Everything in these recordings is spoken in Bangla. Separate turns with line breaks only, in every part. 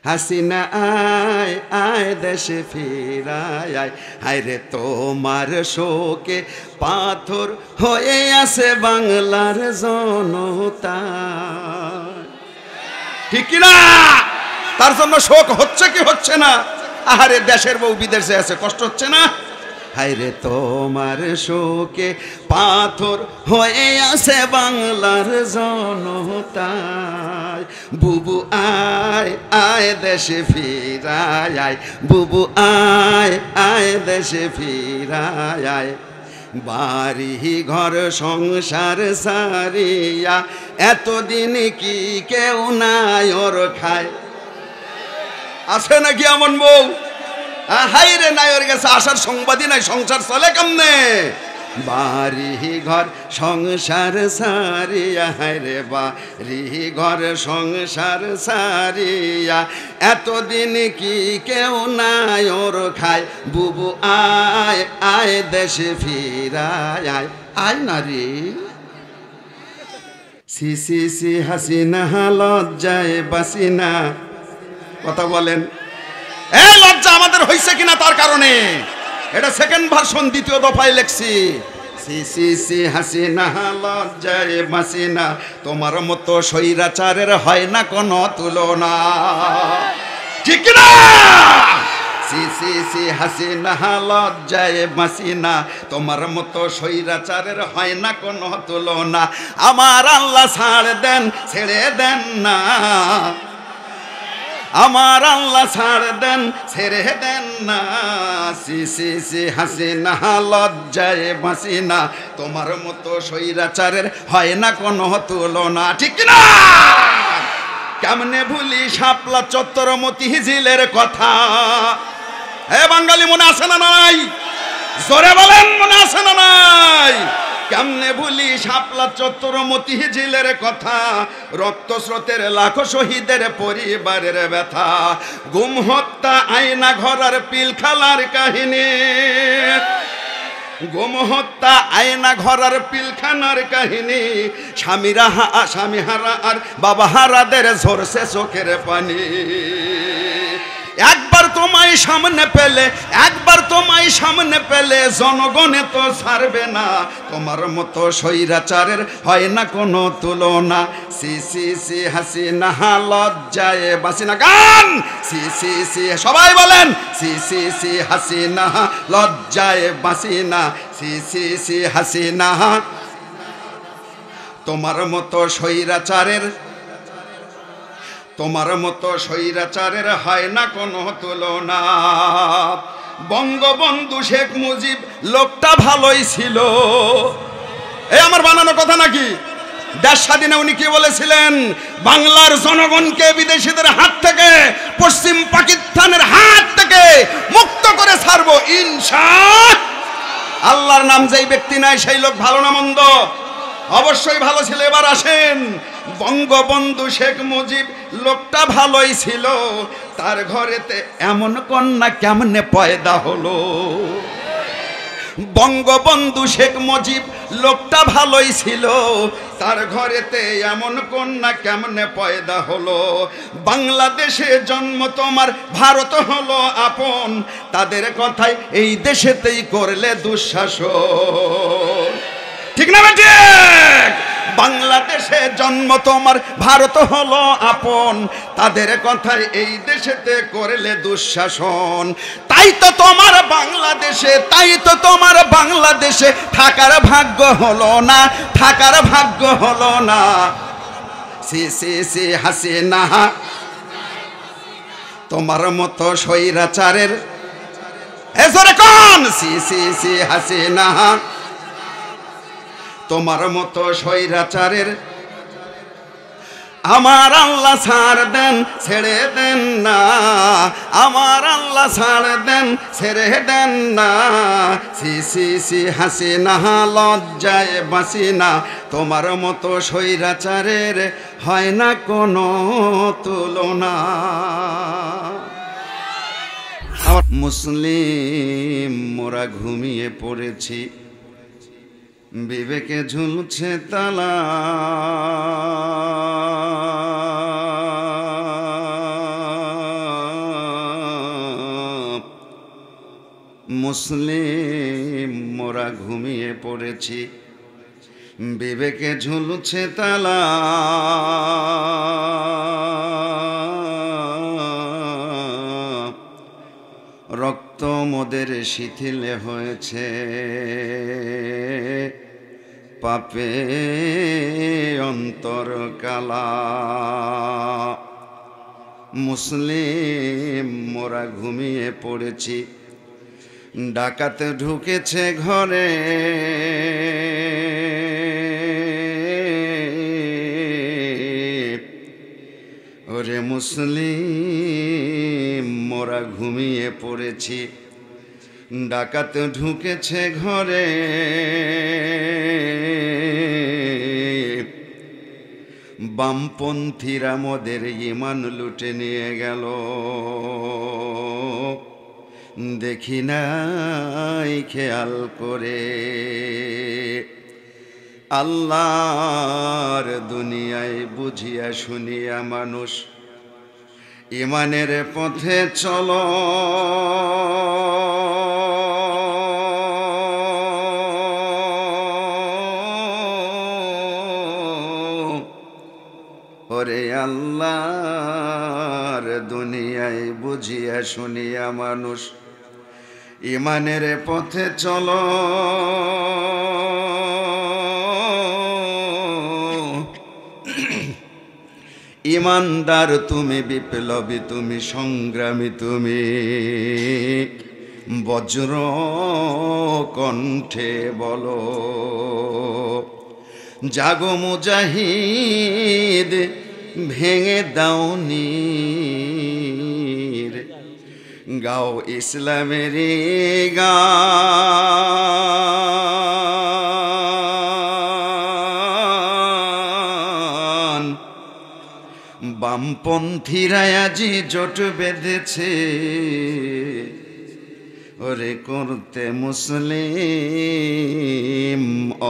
হাসিনা আয় আয় দেশে ফিরায় আয়, হায় রে তোমার শোকে পাথর হয়ে আছে বাংলার জনতা। ঠিক কিনা? তার জন্য শোক হচ্ছে কি হচ্ছে না? আহারে দেশের বউ বিদেশে আছে, কষ্ট হচ্ছে না? হায় রে তোমার শোকে পাথর হয়ে আছে বাংলার জনতায়। বুবু আয় আয় দেশে ফিরায় আয়, বুবু আয় আয় দেশে ফিরায় আয়। বাড়ি ঘর সংসার সারিয়া এতদিন কি কেউ নাই ওর খায়? আছে নাকি এমন বউ? হাই রে নাই ওর কাছে আসার সংবাদই নাই, সংসার চলে কেমনে? বাড়ি ঘর সংসার সারিয়া, হায় রে বাড়ি ঘর সংসার সারিয়া এতদিন কি কেউ নাই ওর খায়। বুবু আয় আয় দেশে ফিরায় আয়, আয় না রে। সি সি সি হাসিনা লজ্জায় বাসিনা। কথা বলেন, এই লজ্জা আমাদের হইছে কিনা তার কারণে এটা সেকেন্ড ভার্সন দ্বিতীয় দফায় লেখছি। সি সি সি হাসিনা লজ্জায় বাসিনা, তোমার মতো স্বৈরাচারের হয় না কোনো তুলনা। ঠিক না? সি সি সি হাসিনা লজ্জায় বাসিনা, তোমার মতো স্বৈরাচারের হয় না কোনো তুলনা। আমার আল্লাহ ছাড় দেন, ছেড়ে দেন না, আমার আল্লাহ ছাড় দেন, ছেড়ে দেন না। সি সি সি হাসিনা লজ্জায় বাসিনা, তোমার মতো স্বৈরাচারের হয় না কোনো তুলনা। ঠিক না? কেমনে ভুলি শাপলা চত্বর মতিঝিলের কথা? হে বাঙালি, মনে আছে না নাই? জোরে বলেন, মনে আছে না নাই? কেমনে ভুলি শাপলা চত্বর মতিঝিলের কথা, রক্ত স্রোতের লাখো শহীদের পরিবারের ব্যথা, গুম হত্যা আয়না ঘরার পিলখালার কাহিনী, গুম হত্যা আয়না ঘরার পিলখানার কাহিনী, স্বামী হারা আর বাবা হারাদের ঝরছে চোখের পানি। একবার তোমায় সামনে পেলে, একবার তোমায় সামনে পেলে জনগণে তো ছাড়বে না, তোমার মতো স্বৈরাচারের হয় না কোনো তুলনা। সি সি সি হাসিনা লজ্জায় বাসিনা। গান সি সি সি, সবাই বলেন, সি সি সি হাসিনা লজ্জায় বাসিনা, সি সি সি হাসিনা, তোমার মতো স্বৈরাচারের, তোমার মতো স্বৈরাচারের হয় না কোনো তুলনা। বঙ্গবন্ধু শেখ মুজিব লোকটা ভালোই ছিল। এই আমার বানানো কথা নাকি? দেশ স্বাধীনে উনি কি বলেছিলেন? বাংলার জনগণকে বিদেশিদের হাত থেকে, পশ্চিম পাকিস্তানের হাত থেকে মুক্ত করে ছাড়বো ইনশাআল্লাহ। আল্লাহর নাম যেই ব্যক্তি নাই সেই লোক ভালো না মন্দ? অবশ্যই ভালো ছিল। এবার আসেন, বঙ্গবন্ধু শেখ মুজিব লোকটা ভালোই ছিল, তার ঘরেতে এমন কন্যা কেমনে পয়দা হলো? বঙ্গবন্ধু শেখ মুজিব লোকটা ভালোই ছিল, তার ঘরেতে এমন কন্যা কেমনে পয়দা হলো? বাংলাদেশে জন্ম তোমার, ভারত হলো আপন, তাদের কথাই এই দেশেতেই করলে দুঃশাসন। ঠিক না ঠিক? বাংলাদেশে জন্ম তোমার, ভারত হলো আপন, তাদের কথাই এই দেশেতে করলে দুঃশাসন। তাই তো তোমার বাংলাদেশে, তাই তো তোমার বাংলাদেশে থাকার ভাগ্য হলো না, থাকার ভাগ্য হলো না। সি সি সি হাসিনা, তোমার মতো স্বৈরাচারের, এজরে কোন? সি সি সি হাসিনা, তোমার মতো স্বৈরাচারের আমার আল্লাহ ছাড় দেন, ছেড়ে দেন না, আমার আল্লাহ ছাড় দেন, ছেড়ে দেন না। সি সি সি হাসিনা লজ্জায় বাসিনা, তোমার মতো স্বৈরাচারের হয় না কোনো তুলনা। আমার মুসলিম মোরা ঘুমিয়ে পড়েছি, বিবেকে ঝুলছে তালা, মুসলিম মোরা ঘুমিয়ে পড়েছি, বিবেকে ঝুলছে তালা, রক্ত মোদের শিথিলে হয়েছে, পাপে অন্তর কালা। মুসলিম মোরা ঘুমিয়ে পড়েছি, ডাকাত ঢুকেছে ঘরে, ওরে মুসলিম মোরা ঘুমিয়ে পড়েছি, ডাকাত ঢুকেছে ঘরে, বামপন্থীরা মোদের ঈমান লুটে নিয়ে গেল, দেখি নাই খেয়াল করে। আল্লাহর দুনিয়ায় বুঝিয়া শুনিয়া মানুষ ঈমানের পথে চলো, ওরে আল্লাহর দুনিয়ায় বুঝিয়া শুনিয়া মানুষ ঈমানের পথে চলো, ঈমানদার তুমি, বিপ্লবী তুমি, সংগ্রামী তুমি, বজ্র কণ্ঠে বলো, জাগো মুজাহিদ ভেঙে দাও নীর, গাও ইসলামের গান। বামপন্থীরা আজি জোট বেঁধেছে, ওরে করতে মুসলিম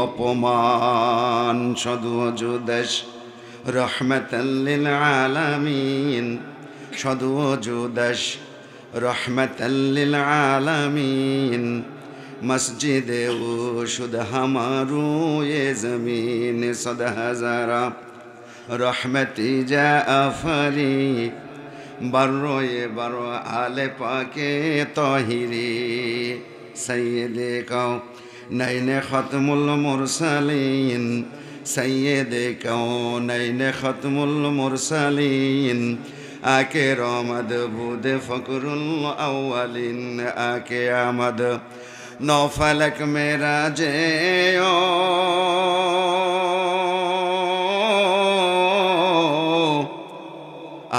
অপমান। সদু জুদাস রহমাতাল লিল আলামিন, সদু জুদাস রহমাতাল লিল আলামিন, মসজিদে ও শুদ হামারু এ জমিন সদ হাজারা রহমতি যা আফরি, বারোয়ে বারো আলে পাকে তহিরি, সৈয়দে কাও নৈনে খতমুল মুরসালিন, সৈয়দে কাও নৈনে খতমুল মুরসালিন, আকে রহমদ বুদে ফকরুল আউয়ালিন, আকে আমদ নৌফলক মেরা যে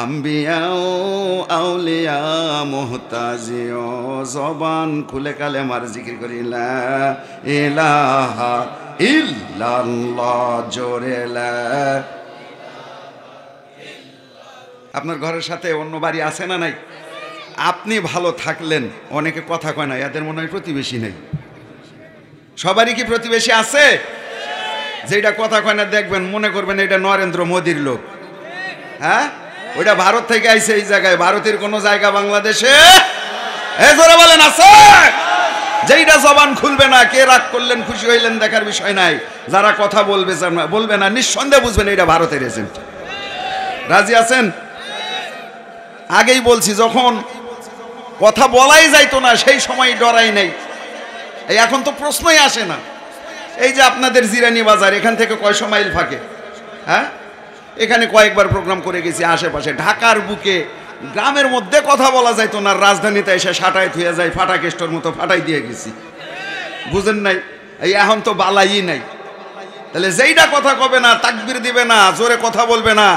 আম্বিয়াও আউলিয়া মুহতাজিও। জবান খুলে কালেমার জিকির করি লা ইলাহা ইল্লাল্লাহ, জোরে লা। আপনার ঘরের সাথে অন্য বাড়ি আছে না নাই? আপনি ভালো থাকলেন, অনেকে কথা কয় না, এদের মনে হয় প্রতিবেশী নেই। সবারই কি প্রতিবেশী আছে? যেটা কথা কয় না দেখবেন মনে করবেন এটা নরেন্দ্র মোদীর লোক। হ্যাঁ, ওইটা ভারত থেকে আইছে এই জায়গায়। ভারতের কোন জায়গা বাংলাদেশে জোরে বলেন আছে? যেইটা জবান খুলবে না, কে রাগ করলেন খুশি হইলেন দেখার বিষয় নাই, যারা কথা বলবে না নিঃসন্দেহে বুঝবেন এটা ভারতের এজেন্ট। রাজি আছেন? আগেই বলছি, যখন কথা বলাই যাইতো না সেই সময় ডরাই নাই, এখন তো প্রশ্নই আসে না। এই যে আপনাদের জিরানি বাজার, এখান থেকে কয়শো মাইল ফাঁকে, হ্যাঁ, এখানে কয়েকবার প্রোগ্রাম করে গেছি আশেপাশে। ঢাকার বুকে গ্রামের মধ্যে কথা বলা যাইতো না, রাজধানীতে এসে সাটাই থুয়ে যায়, ফাটা কেষ্টর মতো ফাটাই দিয়ে গেছি। বুঝেন নাই? এই এখন তো বালাই নাই। তাহলে যেইটা কথা কবে না, তাকবীর দিবে না, জোরে কথা বলবে না,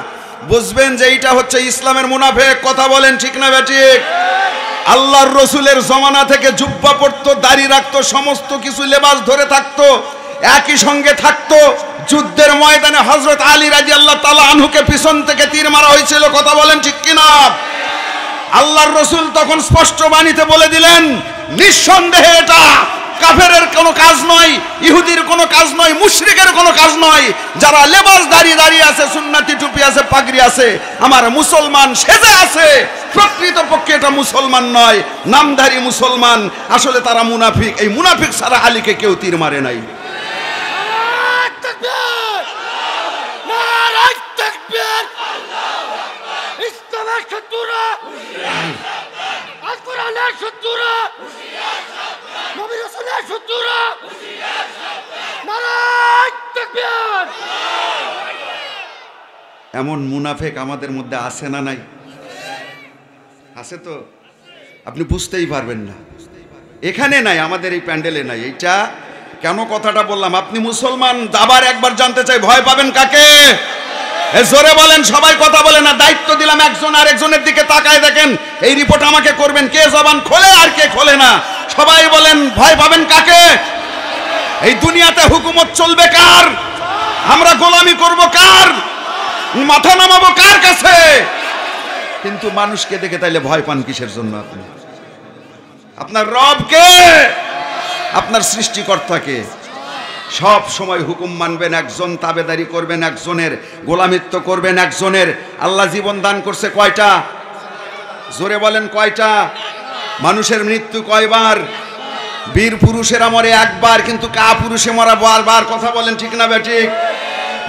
বুঝবেন যে এইটা হচ্ছে ইসলামের মুনাফিক। কথা বলেন ঠিক না বেঠিক? আল্লাহর রসুলের জমানা থেকে জুব্বা পড়তো, দাড়ি রাখতো, সমস্ত কিছু লেবাস ধরে থাকতো, একই সঙ্গে থাকতো। যুদ্ধের ময়দানে হযরত আলী রাদিয়াল্লাহু তাআলা আনহুকে পিছন থেকে তীর মারা হয়েছিল। কথা বলেন ঠিক কিনা? আল্লাহর রসুল তখন স্পষ্ট বাণীতে বলে দিলেন, নিঃসন্দেহে এটা কাফেরের কোনো কাজ নয়, ইহুদির কোনো কাজ নয়, মুশরিকের কোনো কাজ নয়। যারা লেবাস দাঁড়িয়ে আছে, সুন্নতি টুপি আছে, পাগড়ি আছে, আমার মুসলমান সেজে আছে, প্রকৃতপক্ষে এটা মুসলমান নয়, নামধারী মুসলমান, আসলে তারা মুনাফিক। এই মুনাফিক ছাড়া আলীকে কেউ তীর মারে নাই। এমন মুনাফিক আমাদের মধ্যে আছে না নাই? আছে তো, আপনি বুঝতেই পারবেন না। এখানে নাই, আমাদের এই প্যান্ডেলে নাই। এইটা কেন কথাটা বললাম, আপনি মুসলমান, আবার একবার জানতে চাই, ভয় পাবেন কাকে? জোরে বলেন, সবাই কথা বলে না। দায়িত্ব দিলাম, একজন আর একজনের দিকে তাকায় দেখেন, এই রিপোর্ট আমাকে করবেন, কে জবান খোলে আর কে খোলে না। সবাই বলেন, ভয় পাবেন কাকে? এই দুনিয়াতে হুকুমত চলবে কার? আমরা গোলামি করব কার? মাথা নামাবো কার কাছে? কিন্তু মানুষকে দেখে তাইলে ভয় পান কিসের জন্য? আপনি আপনার রবকে, আপনার সৃষ্টিকর্তাকে সব সময় হুকুম মানবেন, একজন তাবেদারি করবেন, একজনের গোলামিত্ব করবেন, একজনের। আল্লাহ জীবন দান করছে কয়টা? জোরে বলেন কয়টা? মানুষের মৃত্যু কয়বার? বীর পুরুষেরা মরে একবার, কিন্তু কা পুরুষে মরা বারবার। কথা বলেন ঠিক না বেঠিক?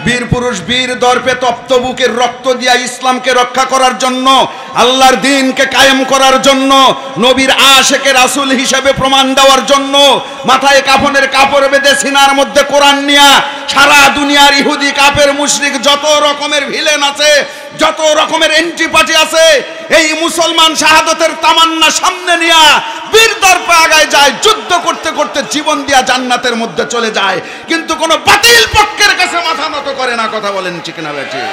বীর পুরুষ বীর দর্পে তপ্ত বুকের রক্ত দিয়া ইসলামকে রক্ষা করার জন্য, আল্লাহর দ্বীনকে কায়েম করার জন্য, নবীর আশেকে রাসূল হিসেবে প্রমাণ দেওয়ার জন্য মাথায় কাফনের কাপড় বেঁধে সিনার মধ্যে কোরআন নিয়া সারা দুনিয়ার ইহুদি কাফের মুশরিক যত রকমের ভিলেন আছে, যত রকমের এন্টিপার্টি আছে, এই মুসলমান শাহাদতের তামান্না সামনে নিয়া বীর দর্পে আগায় যায়, যুদ্ধ করতে করতে জীবন দিয়া জান্নাতের মধ্যে চলে যায়, কিন্তু কোন বাতিল পক্ষের কাছে মাথা নত করে না। কথা বলেন ঠিক না বেঠি?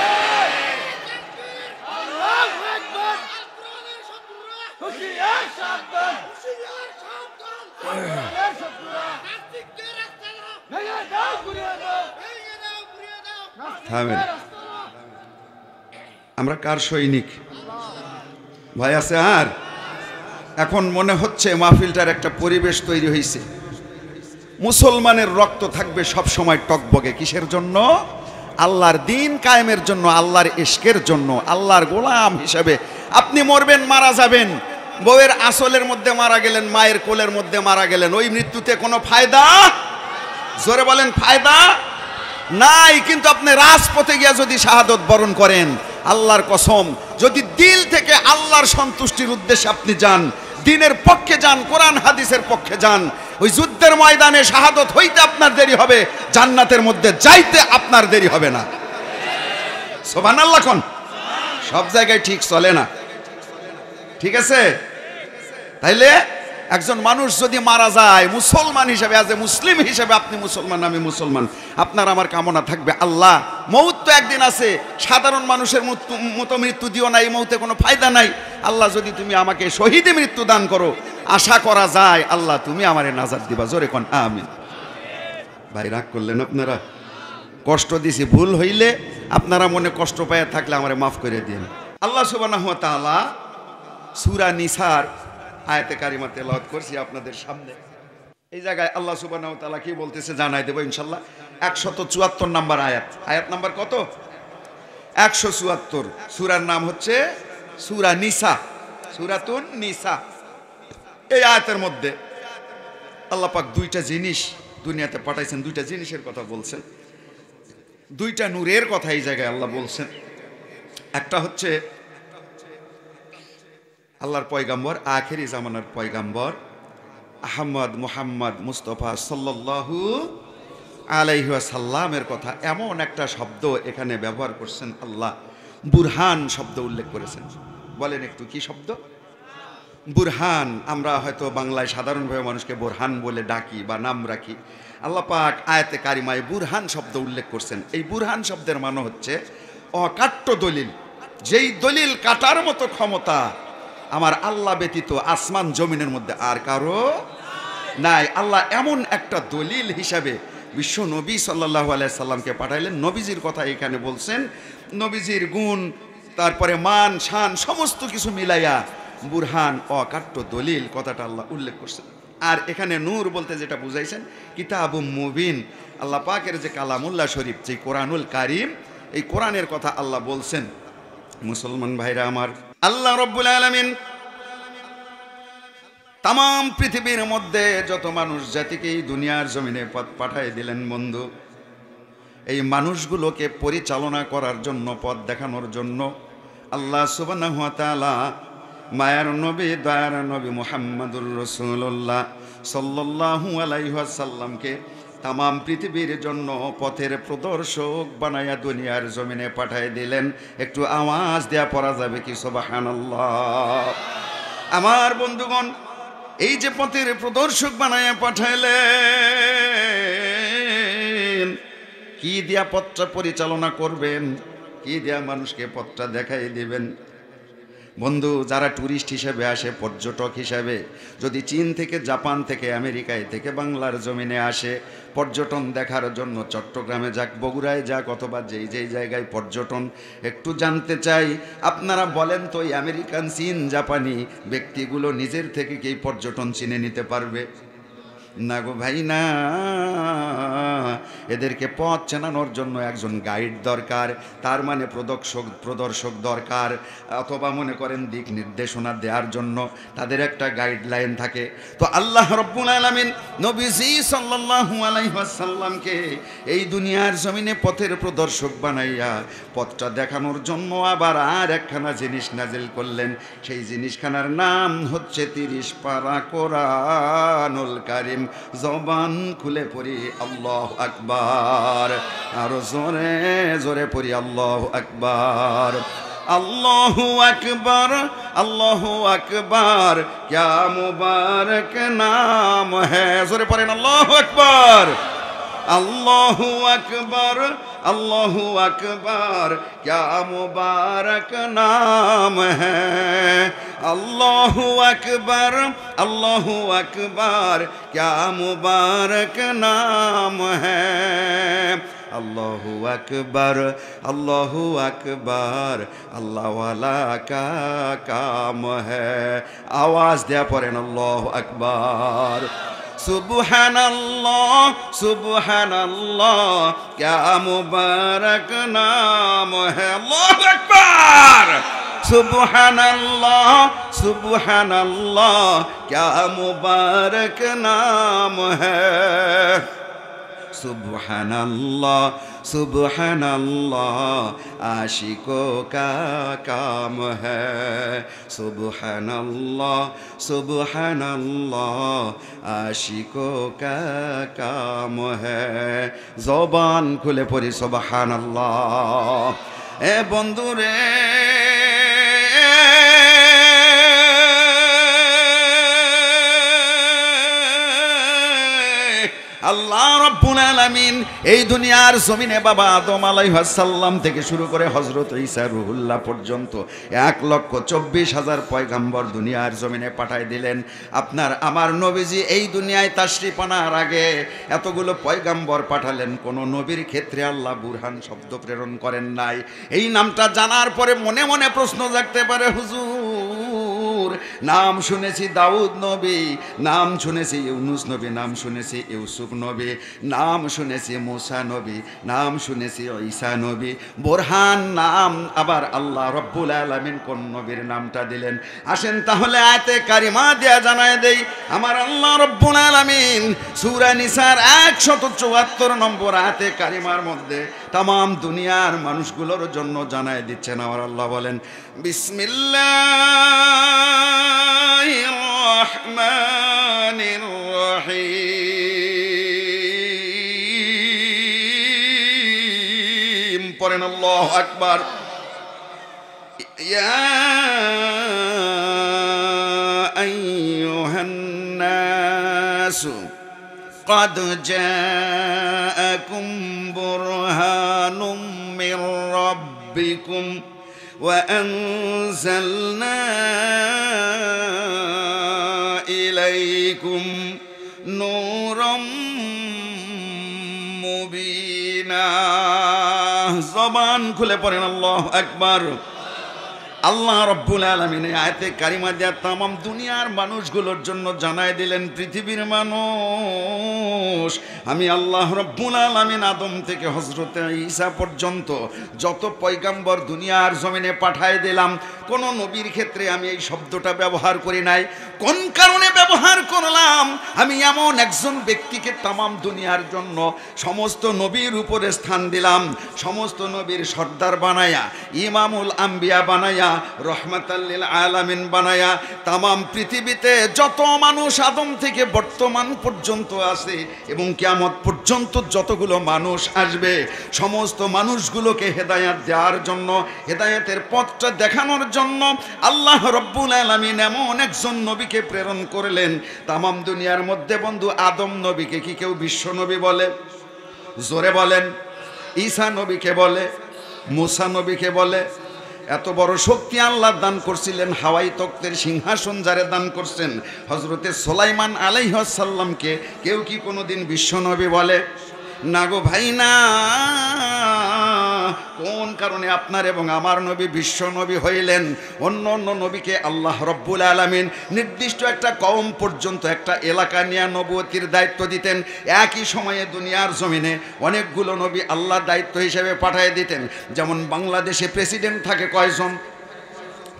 আমরা কার সৈনিক? ভাই আছে? আর এখন মনে হচ্ছে মাহফিলটার একটা পরিবেশ তৈরি হয়েছে, মুসলমানের রক্ত থাকবে সব সময় টকবগে। কিসের জন্য? আল্লাহর দ্বীন কায়েমের জন্য, আল্লাহর ইশকের জন্য, আল্লাহর গোলাম হিসেবে। আপনি মরবেন, মারা যাবেন, বউয়ের আসলের মধ্যে মারা গেলেন, মায়ের কোলের মধ্যে মারা গেলেন, ওই মৃত্যুতে কোনো ফায়দা? জোরে বলেন, ফায়দা নাই। কিন্তু আপনি রাজপথে গিয়া যদি শাহাদত বরণ করেন, আল্লাহর কসম, যদি দিল থেকে আল্লাহর সন্তুষ্টির উদ্দেশ্যে আপনি যান, দ্বীনের পক্ষে যান, কোরআন হাদিসের পক্ষে যান, ওই যুদ্ধের ময়দানে শাহাদত হইতে আপনার দেরি হবে, জান্নাতের মধ্যে যাইতে আপনার দেরি হবে না। সুবহানাল্লাহ কোন? সব জায়গায় ঠিক চলে না, ঠিক আছে? তাইলে একজন মানুষ যদি মারা যায় মুসলমান হিসেবে, আজ এ মুসলিম হিসেবে, আপনি মুসলমান, আমি মুসলমান, আপনার আমার কামনা থাকবে, আল্লাহ মৌত তো একদিন আছে, সাধারণ মানুষের মতো মৃত্যু দিও না, এই মৌতে কোনো ফায়দা নাই। আল্লাহ যদি তুমি আমাকে শহীদে মৃত্যু দান করো, আশা করা যায় আল্লাহ তুমি আমারে নাজাত দিবা। জোরে কোন আমিন। ভাই রাগ করলেন আপনারা? কষ্ট দিছি, ভুল হইলে আপনারা মনে কষ্ট পায় থাকলে আমারে মাফ করে দিন। আল্লাহ সুবহানাহু ওয়া তাআলা সূরা নিসার আয়াতে কারিমা তেলাওয়াত করছি আপনাদের সামনে। এই জায়গায় আল্লাহ সুবহানাহু ওয়া তাআলা কি বলতেছে জানাই দেব ইনশাআল্লাহ। 174 নাম্বার আয়াত। আয়াত নাম্বার কত? 174। সূরার নাম হচ্ছে সূরা নিসা, সূরাতুন নিসা। এই আয়াতের মধ্যে আল্লাহ পাক দুইটা জিনিস দুনিয়াতে পাঠাইছেন, দুইটা জিনিসের কথা বলছেন, দুইটা নূরের কথা এই জায়গায় আল্লাহ বলছেন। একটা হচ্ছে আল্লাহর পয়গাম্বর, আখেরি জামানার পয়গাম্বর আহমদ মুহাম্মদ মুস্তফা সাল্লাল্লাহু আলাইহি ওয়াসাল্লামের কথা। এমন একটা শব্দ এখানে ব্যবহার করছেন আল্লাহ, বুরহান শব্দ উল্লেখ করেছেন। বলেন একটু কি শব্দ? বুরহান। আমরা হয়তো বাংলায় সাধারণভাবে মানুষকে বোরহান বলে ডাকি বা নাম রাখি। আল্লাহ পাক আয়াতে কারিমায় বুরহান শব্দ উল্লেখ করছেন। এই বুরহান শব্দের মানে হচ্ছে অকাট্য দলিল, যেই দলিল কাটার মতো ক্ষমতা আমার আল্লাহ ব্যতীত আসমান জমিনের মধ্যে আর কারো নাই। আল্লাহ এমন একটা দলিল হিসাবে বিশ্ব নবী সাল্লাল্লাহু আলাইহি সাল্লামকে পাঠাইলেন। নবীজির কথা এখানে বলছেন, নবীজির গুণ, তারপরে মান শান সমস্ত কিছু মিলাইয়া বুরহান, অকাট্য দলিল কথাটা আল্লাহ উল্লেখ করছেন। আর এখানে নূর বলতে যেটা বুঝাইছেন কিতাবুম মুবিন, আল্লাহ পাকের যে কালামুল্লাহ শরীফ, যে কোরআনুল কারীম, এই কোরআনের কথা আল্লাহ বলছেন। মুসলমান ভাইরা আমার, আল্লাহ রব্বুল আলামিন তাম পৃথিবীর মধ্যে যত মানুষ জাতিকে এই দুনিয়ার জমিনে পথ পাঠিয়ে দিলেন বন্ধু, এই মানুষগুলোকে পরিচালনা করার জন্য, পথ দেখানোর জন্য আল্লাহ সুবহানাহু ওয়া তাআলা মায়ার নবী, দয়ার নবী মুহাম্মদুর রাসূলুল্লাহ সাল্লাল্লাহু আলাইহি ওয়াসাল্লামকে তাম পৃথিবীর জন্য পথের প্রদর্শক বানায়া দুনিয়ার জমিনে পাঠিয়ে দিলেন। একটু আওয়াজ দেয়া পড়া যাবে কি সুবহানাল্লাহ? আমার বন্ধুগণ, এই যে পথের প্রদর্শক বানায়া পাঠাইলেন, কি দিয়া পথটা পরিচালনা করবেন, কি দিয়া মানুষকে পথটা দেখাই দিবেন? বন্ধু, যারা ট্যুরিস্ট হিসেবে আসে, পর্যটক হিসেবে, যদি চীন থেকে, জাপান থেকে, আমেরিকায় থেকে বাংলার জমিনে আসে পর্যটন দেখার জন্য, চট্টগ্রামে যাক, বগুড়ায় যাক, অথবা যেই যেই জায়গায় পর্যটন, একটু জানতে চাই, আপনারা বলেন তো এই আমেরিকান, চীন, জাপানি ব্যক্তিগুলো নিজের থেকে কি পর্যটন চিনে নিতে পারবে? না গো ভাই না, এদেরকে পথ চেনানোর জন্য একজন গাইড দরকার, তার মানে প্রদর্শক দরকার, অথবা মনে করেন দিক নির্দেশনা দেওয়ার জন্য তাদের একটা গাইডলাইন থাকে। তো আল্লাহ রাব্বুল আলামিন নবীজি সাল্লাল্লাহু আলাইহি ওয়াসাল্লামকে এই দুনিয়ার জমিনে পথের প্রদর্শক বানাইয়া পথটা দেখানোর জন্য আবার আর একখানা জিনিস নাজিল করলেন। সেই জিনিসখানার নাম হচ্ছে 30 পারা কোরআনুল কারীম। জবান খুলে পড়ি আল্লাহু আকবার, আর জোরে জোরে পড়ি আল্লাহু আকবার। আল্লাহু আকবার, আল্লাহু আকবার, क्या मुबारक नाम है। জোরে পড়েন আল্লাহু আকবার। अल्लाहु अकबर, अल्लाहु अकबर, क्या मुबारक नाम है। अल्लाहु अकबर, अल्लाहु अकबर, क्या मुबारक नाम है। अल्लाहु अकबर, अल्लाहु अकबर, अल्लाह वाला का काम है। आवाज दिया पड़ेन अल्लाहु अकबर। सुबहानल्लाह, सुबहानल्लाह, क्या मुबारक नाम है। अल्लाहु अकबर। सुबहानल्लाह, सुबहानल्लाह, क्या मुबारक नाम है। सुबहानल्लाह, सुबहानल्लाह, आशिकों का काम है। सुबहानल्लाह, सुबहानल्लाह, आशिकों का काम है। ज़बान खुले पड़ी सुबहानल्लाह। ए बंधु रे, আল্লাহ রাব্বুল আলামিন এই দুনিয়ার জমিনে বাবা আদম আলাইহিস সালাম থেকে শুরু করে হযরত ঈসা রুহুল্লাহ পর্যন্ত 1,24,000 পয়গম্বর দুনিয়ার জমিনে পাঠায় দিলেন। আপনার আমার নবীজি এই দুনিয়ায় তাশরীফ আনার আগে এতগুলো পয়গম্বর পাঠালেন, কোন নবীর ক্ষেত্রে আল্লাহ বুরহান শব্দ প্রেরণ করেন নাই। এই নামটা জানার পরে মনে মনে প্রশ্ন জাগতে পারে, হুজুর নাম শুনেছি দাউদ নবী, নাম শুনেছি ইউনুস নবী, নাম শুনেছি ইউসুফ নবী, নাম শুনেছি মুসা নবী, নাম শুনেছি ঈসা নবী, বোরহান নাম আবার আল্লাহ রব্বুল আলামিন কোন নবীর নামটা দিলেন? আসেন তাহলে আয়াতে কারিমা দিয়া জানায় দেই। আমার আল্লাহ রব্বুল আলামিন সূরা নিসার 174 নম্বর আয়াতে কারিমার মধ্যে তাম দুনিয়ার মানুষগুলোর জন্য জানায় দিচ্ছেন। আমার আল্লাহ বলেন, বিসমিল্লাহির রহমানির রহিম। পড়েন আল্লাহু আকবার। ইয়া আইয়ুহান নাসু قد جاءكم برهان من ربكم وأنزلنا إليكم نورا مبينا। জবান খুলে পড়েন আল্লাহু আকবার। আল্লাহ রব্বুল আলামিন এই আয়াতে কারিমা দিয়া তামাম দুনিয়ার মানুষগুলোর জন্য জানায় দিলেন, পৃথিবীর মানুষ, আমি আল্লাহ রব্বুল আলামিন আদম থেকে হযরতে ঈসা পর্যন্ত যত পয়গাম্বর দুনিয়ার জমিনে পাঠায় দিলাম, কোন নবীর ক্ষেত্রে আমি এই শব্দটা ব্যবহার করি নাই। কোন কারণে ব্যবহার করলাম? আমি এমন একজন ব্যক্তিকে তামাম দুনিয়ার জন্য সমস্ত নবীর উপরে স্থান দিলাম, সমস্ত নবীর সর্দার বানায়া, ইমামুল আম্বিয়া বানায়া, রহমাতাল লিল আলামিন বানায়া তামাম পৃথিবীতে যত মানুষ আদম থেকে বর্তমান পর্যন্ত আছে এবং কিয়ামত পর্যন্ত যতগুলো মানুষ আসবে, সমস্ত মানুষগুলোকে হেদায়েত দেওয়ার জন্য, হেদায়েতের পথটা দেখানোর জন্য আল্লাহ রব্বুল আলামিন এমন একজন নবীকে প্রেরণ করলেন তামাম দুনিয়ার মধ্যে। বন্ধু, আদম নবীকে কি কেউ বিশ্ব নবী বলে? জোরে বলেন। ঈসা নবীকে বলে, মুসা নবীকে বলে। এত বড় শক্তি আল্লাহ দান করছিলেন, হাওয়াই তক্তের সিংহাসন যারে দান করছেন হযরতে সুলাইমান আলাইহিস সালামকে কেউ কি কোনোদিন বিশ্ব নবী বলে? না গো ভাই না। কোন কারণে আপনার এবং আমার নবী বিশ্ব নবী হইলেন? অন্য অন্য নবীকে আল্লাহ রব্বুল আলামিন নির্দিষ্ট একটা কওম পর্যন্ত, একটা এলাকা নিয়ে নবুয়তির দায়িত্ব দিতেন। একই সময়ে দুনিয়ার জমিনে অনেকগুলো নবী আল্লাহ দায়িত্ব হিসেবে পাঠিয়ে দিতেন। যেমন বাংলাদেশে প্রেসিডেন্ট থাকে কয়জন?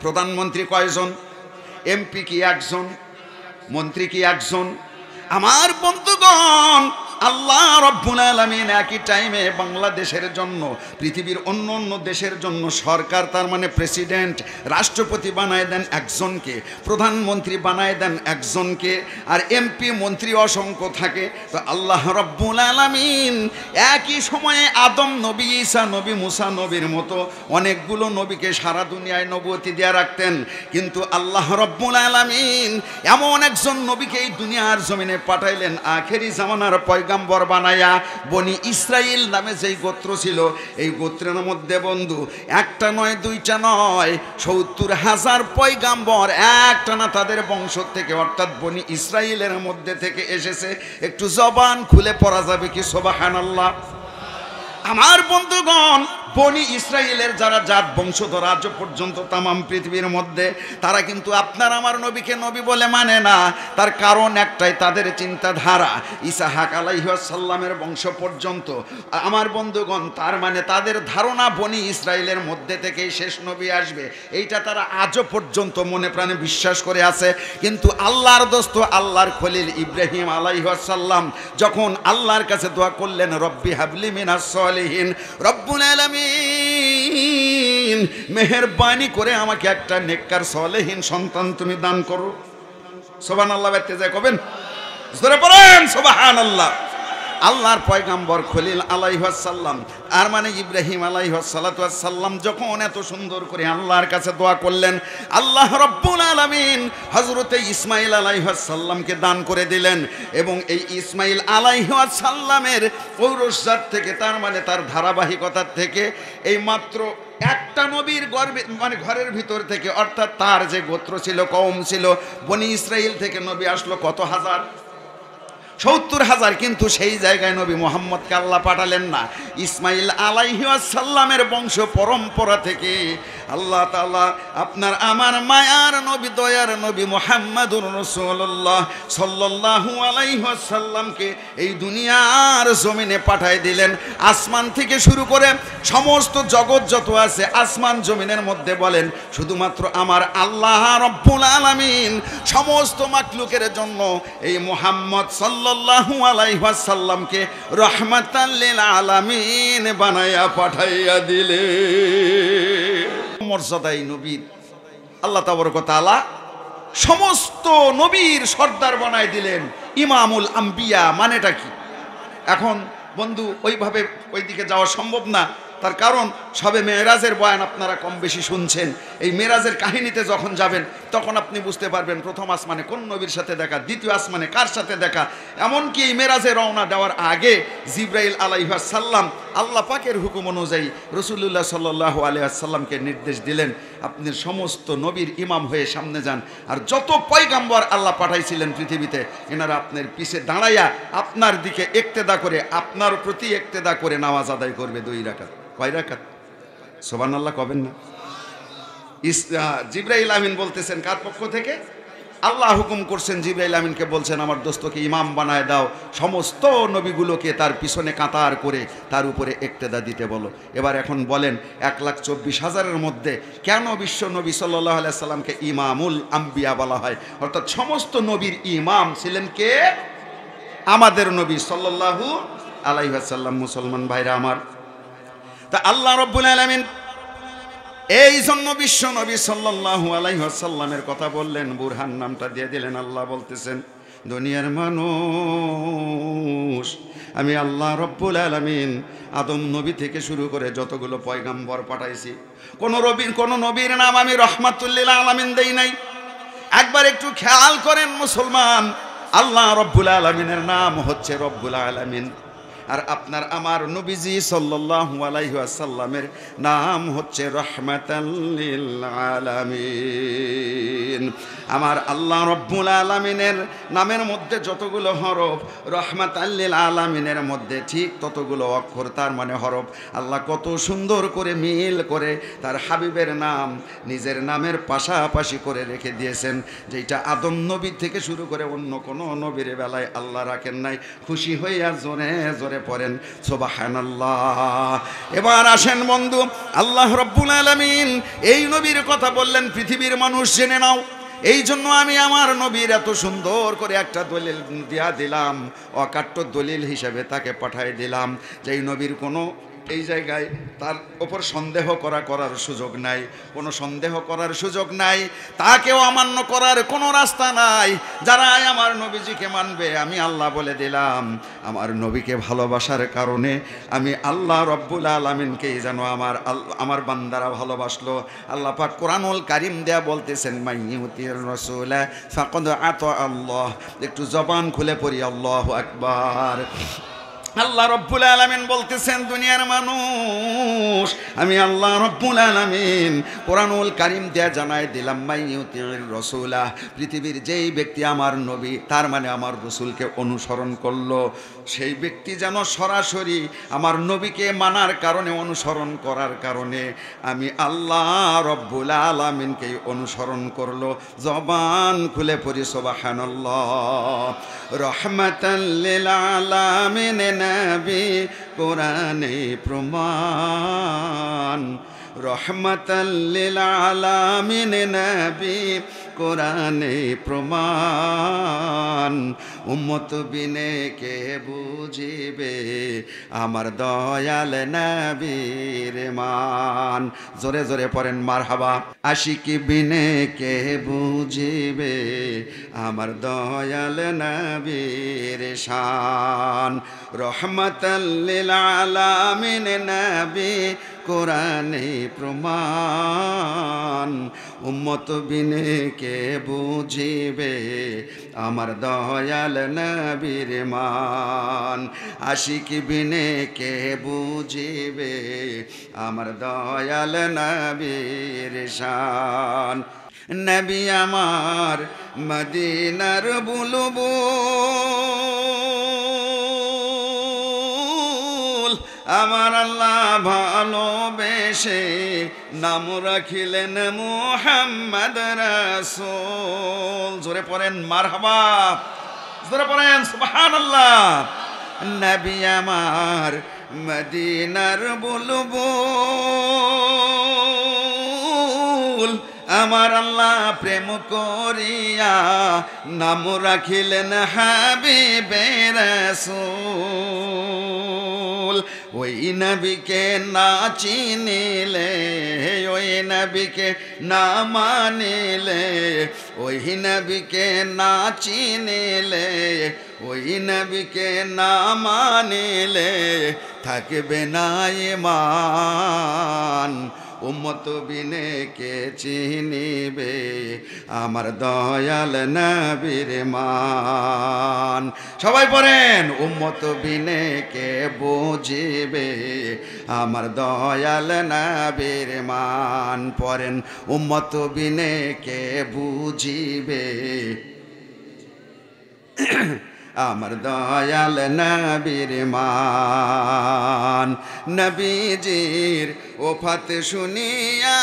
প্রধানমন্ত্রী কয়জন? এমপি কি একজন? মন্ত্রী কি একজন? আমার বন্ধুগণ, আল্লাহ রব্বুল আলামিন একই টাইমে বাংলাদেশের জন্য, পৃথিবীর অন্য অন্য দেশের জন্য সরকার, তার মানে প্রেসিডেন্ট, রাষ্ট্রপতি বানায় দেন একজনকে, প্রধানমন্ত্রী বানায় দেন একজনকে, আর এমপি মন্ত্রী অসংখ্য থাকে। তো আল্লাহ রব্বুল আলামিন একই সময়ে আদম নবী, ঈসা নবী, মুসা নবীর মতো অনেকগুলো নবীকে সারা দুনিয়ায় নবুয়তি দিয়ে রাখতেন। কিন্তু আল্লাহ রব্বুল আলামিন এমন একজন নবীকে এই দুনিয়ার জমিনে পাঠাইলেন আখেরি জামানার পয়গাম্বর বানায়া। বনি ইসরাইল নামে যেই গোত্র ছিল, এই গোত্রের মধ্যে বন্ধু একটা নয়, দুইটা নয়, ৭০,০০০ পয়গাম্বর একটানা তাদের বংশ থেকে, অর্থাৎ বনি ইসরাইলের মধ্যে থেকে এসেছে। একটু জবান খুলে পড়া যাবে কি সুবহানাল্লাহ? আমার বন্ধুগণ, বনি ইসরাইলের যারা জাত বংশধর আজ পর্যন্ত তামাম পৃথিবীর মধ্যে, তারা কিন্তু আপনার আমার নবীকে নবী বলে মানে না। তার কারণ একটাই, তাদের চিন্তাধারা ইসাহাক আলাইহিস সালামের বংশ পর্যন্ত। আমার বন্ধুগণ, তার মানে তাদের ধারণা বনি ইসরাইলের মধ্যে থেকেই শেষ নবী আসবে, এইটা তারা আজও পর্যন্ত মনে প্রাণে বিশ্বাস করে আছে। কিন্তু আল্লাহর দোস্ত, আল্লাহর খলিল ইব্রাহিম আলাইহিস সালাম যখন আল্লাহর কাছে দোয়া করলেন, রব্বি হাবলি মিনাস সলিহিন, রব্বুল আলামিন মেহেরবানি করে আমাকে একটা নেককার সলেহীন সন্তান তুমি দান করো। সুবহানাল্লাহ বলতে যায় কবেন? জোরে পড়েন সুবহানাল্লাহ। আল্লাহর পয়গাম্বর খলিল আলাইহিস সালাম, আর মানে ইব্রাহিম আলাইহিস সালাতু ওয়াস সালাম যখন এত সুন্দর করে আল্লাহর কাছে দোয়া করলেন, আল্লাহ রব্বুল আলামিন হযরতে ইসমাঈল আলাইহিস সালামকে দান করে দিলেন। এবং এই ইসমাঈল আলাইহিস সালামের ঔরসজাত থেকে, তার মানে তার ধারাবাহিকতা থেকে, এই মাত্র একটা নবীর গর্ভে, মানে ঘরের ভিতর থেকে, অর্থাৎ তার যে গোত্র ছিল, কওম ছিল, বনি ইসরাইল থেকে নবী আসলো কত হাজার? ৭০,০০০। কিন্তু সেই জায়গায় নবী মুহাম্মদকে আল্লাহ পাঠালেন না। ইসমাঈল আলাইহিস সালামের বংশ পরম্পরা থেকে আল্লাহ তাআলা আপনার আমার মায়ার নবী, দয়ার নবী মুহাম্মাদুর রাসূলুল্লাহ সাল্লাল্লাহু আলাইহি ওয়াসাল্লামকে এই দুনিয়ার জমিনে পাঠিয়ে দিলেন। আসমান থেকে শুরু করে সমস্ত জগৎ যত আছে, আসমান জমিনের মধ্যে বলেন, শুধুমাত্র আমার আল্লাহ রব্বুল আলামিন সমস্ত মাখলুকের জন্য এই মুহাম্মদ সাল্লাল্লাহু আলাইহি ওয়াসাল্লামকে রাহমাতাল লিল আলামিন বানায়া পাঠাইয়া দিলেন। মর্যাদাই নবীর আল্লাহ তাবারক ওয়া তাআলা সমস্ত নবীর সর্দার বানায় দিলেন, ইমামুল আম্বিয়া। মানেটা কি? এখন বন্ধু ওইভাবে ওইদিকে যাওয়া সম্ভব না। তার কারণ সবে মেরাজের বয়ান আপনারা কম বেশি শুনছেন। এই মেরাজের কাহিনীতে যখন যাবেন তখন আপনি বুঝতে পারবেন প্রথম আসমানে কোন নবীর সাথে দেখা, দ্বিতীয় আসমানে কার সাথে দেখা। এমনকি এই মেরাজে রওনা দেওয়ার আগে জিবরাইল আলাইহিস সালাম আল্লাহ পাকের হুকুম অনুযায়ী রাসূলুল্লাহ সাল্লাল্লাহু আলাইহি ওয়াসাল্লামকে নির্দেশ দিলেন, আপনি সমস্ত নবীর ইমাম হয়ে সামনে যান, আর যত পয়গাম্বর আল্লাহ পাঠাইছিলেন পৃথিবীতে, এনারা আপনার পিছে দাঁড়াইয়া আপনার দিকে ইক্তেদা করে, আপনার প্রতি ইক্তেদা করে নামাজ আদায় করবে 2 রাকাত। কয় রাকাত? সুবহানাল্লাহ কবেন না? জিবরাইল আমিন বলতেছেন কার পক্ষ থেকে? আল্লাহ হুকুম করছেন, জিবরাইল আমিনকে বলছেন আমার দোস্তকে ইমাম বানায় দাও, সমস্ত নবীগুলোকে তার পিছনে কাতার করে তার উপরে ইক্তেদা দিতে বলো। এবার এখন বলেন 1,24,000-এর মধ্যে কেন বিশ্ব নবী সাল্লাল্লাহু আলাইহি সাল্লামকে ইমামুল আম্বিয়া বলা হয়? অর্থাৎ সমস্ত নবীর ইমাম ছিলেন কে? আমাদের নবী সাল্লাল্লাহু আলাইহি ওয়াসাল্লাম। মুসলমান ভাইরা আমার, তা আল্লাহ রাব্বুল আলামিন এই জন্য বিশ্ব নবী সাল্লাল্লাহু আলাইহি ওয়াসাল্লামের কথা বললেন, বুরহান নামটা দিয়ে দিলেন। আল্লাহ বলতেছেন, দুনিয়ার মানুষ, আমি আল্লাহ রাব্বুল আলামিন আদম নবী থেকে শুরু করে যতগুলো পয়গাম্বর পাঠাইছি, কোন নবীর নাম আমি রহমাতুল লিল আলামিন দেই নাই। একবার একটু খেয়াল করেন মুসলমান, আল্লাহ রাব্বুল আলামিনের নাম হচ্ছে রব্বুল আলামিন, আর আপনার আমার নবীজি সাল্লাল্লাহু আলাইহি ওয়াসাল্লামের নাম হচ্ছে রাহমাতাল লিল আলামিন। আমার আল্লাহ রব্বুল আলামিনের নামের মধ্যে যতগুলো হরফ, রাহমাতাল লিল আলামিনের মধ্যে ঠিক ততগুলো অক্ষর, তার মানে হরফ। আল্লাহ কত সুন্দর করে মিল করে তার হাবিবের নাম নিজের নামের পাশাপাশি করে রেখে দিয়েছেন, যেটা আদম নবী থেকে শুরু করে অন্য কোনো নবীর বেলায় আল্লাহ রাখেন নাই। খুশি হইয়া জোরে জোরে পড়েন সুবহানাল্লাহ। এবার আসেন বন্ধু, আল্লাহ রাব্বুল আলামিন এই নবীর কথা বললেন, পৃথিবীর মানুষ জেনে নাও। এই জন্য আমি আমার নবীর এত সুন্দর করে একটা দলিল দিয়া দিলাম, অকাট্য দলিল হিসেবে তাকে পাঠিয়ে দিলাম, যেই নবীর কোনো এই জায়গায় তার ওপর সন্দেহ করার সুযোগ নাই, কোনো সন্দেহ করার সুযোগ নাই, তাকেও অমান্য করার কোনো রাস্তা নাই। যারা আমার নবীজিকে মানবে, আমি আল্লাহ বলে দিলাম, আমার নবীকে ভালোবাসার কারণে আমি আল্লাহ রব্বুল আলামিনকেই যেন আমার বান্দারা ভালোবাসলো। আল্লাহ পাক কোরআনুল কারীম দেয়া বলতেছেন, মাইয়ুতির রাসূলা ফাকাদ আতা আল্লাহ। একটু জবান খুলে পড়ি আল্লাহু আকবার। আল্লাহ রব্বুল আলামিন বলতেছেন, দুনিয়ার মানুষ, আমি আল্লাহ রব্বুল আলামিন কোরআনুল কারীম দিয়ে জানাই দিলাম, মাইয়ুতির রাসূলা, পৃথিবীর যেই ব্যক্তি আমার নবী তার মানে আমার রাসূলকে অনুসরণ করলো, সেই ব্যক্তি যেন সরাসরি আমার নবীকে মানার কারণে, অনুসরণ করার কারণে আমি আল্লাহ রব্বুল আলামিনকেই অনুসরণ করলো। জবান খুলে পড়ি সুবহানাল্লাহ। রহমাতাল লিল আলামিন নবী কোরআনে প্রমাণ, রহমাতাল লিল আলামিন নবী কোরআনে প্রমাণ, উম্মত বিনে কে বুঝিবে আমার দয়াল নবীর মান। জোরে জোরে পড়েন মারহাবা। আশিকি বিনে কে বুঝিবে আমার দয়াল নবীর শান। রহমাতাল লিল আলামিন নবী কোরআনে প্রমাণ, উম্মত বিনে কে বুঝিবে আমার দয়াল নবীর মান। আশিক বিনে কে বুঝিবে আমার দয়াল নবীর শান। নবী আমার মদিনার বুলবুল, আমার আল্লাহ ভালোবেসে নাম রাখিলেন মুহাম্মদ রাসূল। জোরে পড়েন মারহাবা, জোরে পড়েন সুবহানাল্লাহ। নবী আমার মদিনার বুলবুল, আমার আল্লাহ প্রেম করিয়া নাম রাখিলেন হাবিবে রাসূল। ওই নবীকে না চিনিলে, ওই নবীকে না মানিলে, ওই নবীকে না চিনিলে, ওই নবীকে না মানিলে থাকবে না ঈমান। উম্মত বিনে কে চিনিবে আমার দয়াল নবীর মান। সবাই পড়েন, উম্মত বিনে কে বুঝিবে আমার দয়াল নবীর মান। পড়েন, উম্মত বিনে কে বুঝিবে আমার দয়াল নবীর মান। নবীজির ওফাত শুনিয়া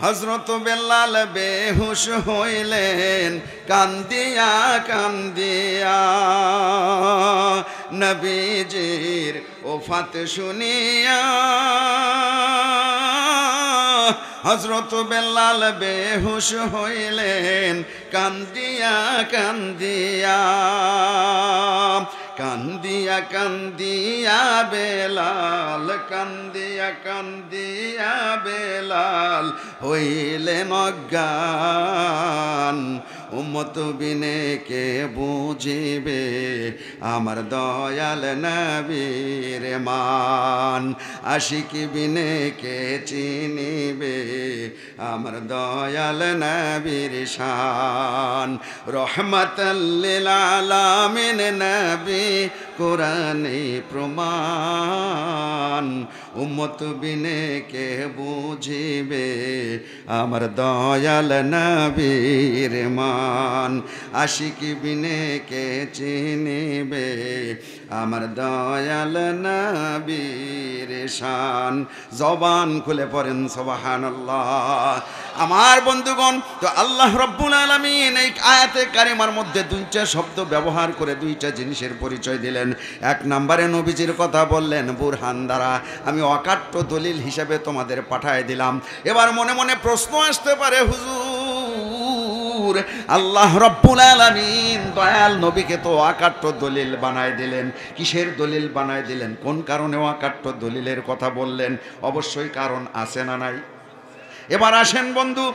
হযরত বেলাল বেহুশ হইলেন কান্দিয়া কান্দিয়া, নবীজির ওফাত শুনিয়া। হযরত বেলাল বেহুশ হইলেন কান্দিয়া কান্দিয়া, কান্দিয়া কান্দিয়া বেলাল, কান্দিয়া কান্দিয়া বেলাল হইলেন অজ্ঞান। উম্মত বিনে কে বুঝিবে আমার দয়াল নবীর মান, আশিক বিনে কে চিনিবে আমার দয়াল নবীর শান। রহমাতাল লিল আলামিন নবী কোরআনে প্রমাণ, উম্মত বিনে কে বুঝিবে আমার দয়াল নবীর মান, আশিক বিনে কে চিনিবে আমার দয়াল নবীর শান। জবান খুলে পড়েন সুবহানাল্লাহ। আমার বন্ধুগণ, তো আল্লাহ রাব্বুল আলামিন এই আয়াতে কারিমার মধ্যে দুইটা শব্দ ব্যবহার করে দুইটা জিনিসের পরিচয় দিলেন। এক নম্বরে নবীজির কথা বললেন বুরহান দ্বারা, আমি অকাট্য দলিল হিসেবে তোমাদের পাঠায় দিলাম। এবার মনে মনে প্রশ্ন আসতে পারে, হুজুর আল্লাহ রাব্বুল আলামিন দয়াল নবীকে তো অকাট্য দলিল বানায় দিলেন, কিসের দলিল বানায় দিলেন? কোন কারণে অকাট্য দলিলের কথা বললেন? অবশ্যই কারণ আছে না নাই? এবার আসেন বন্ধু,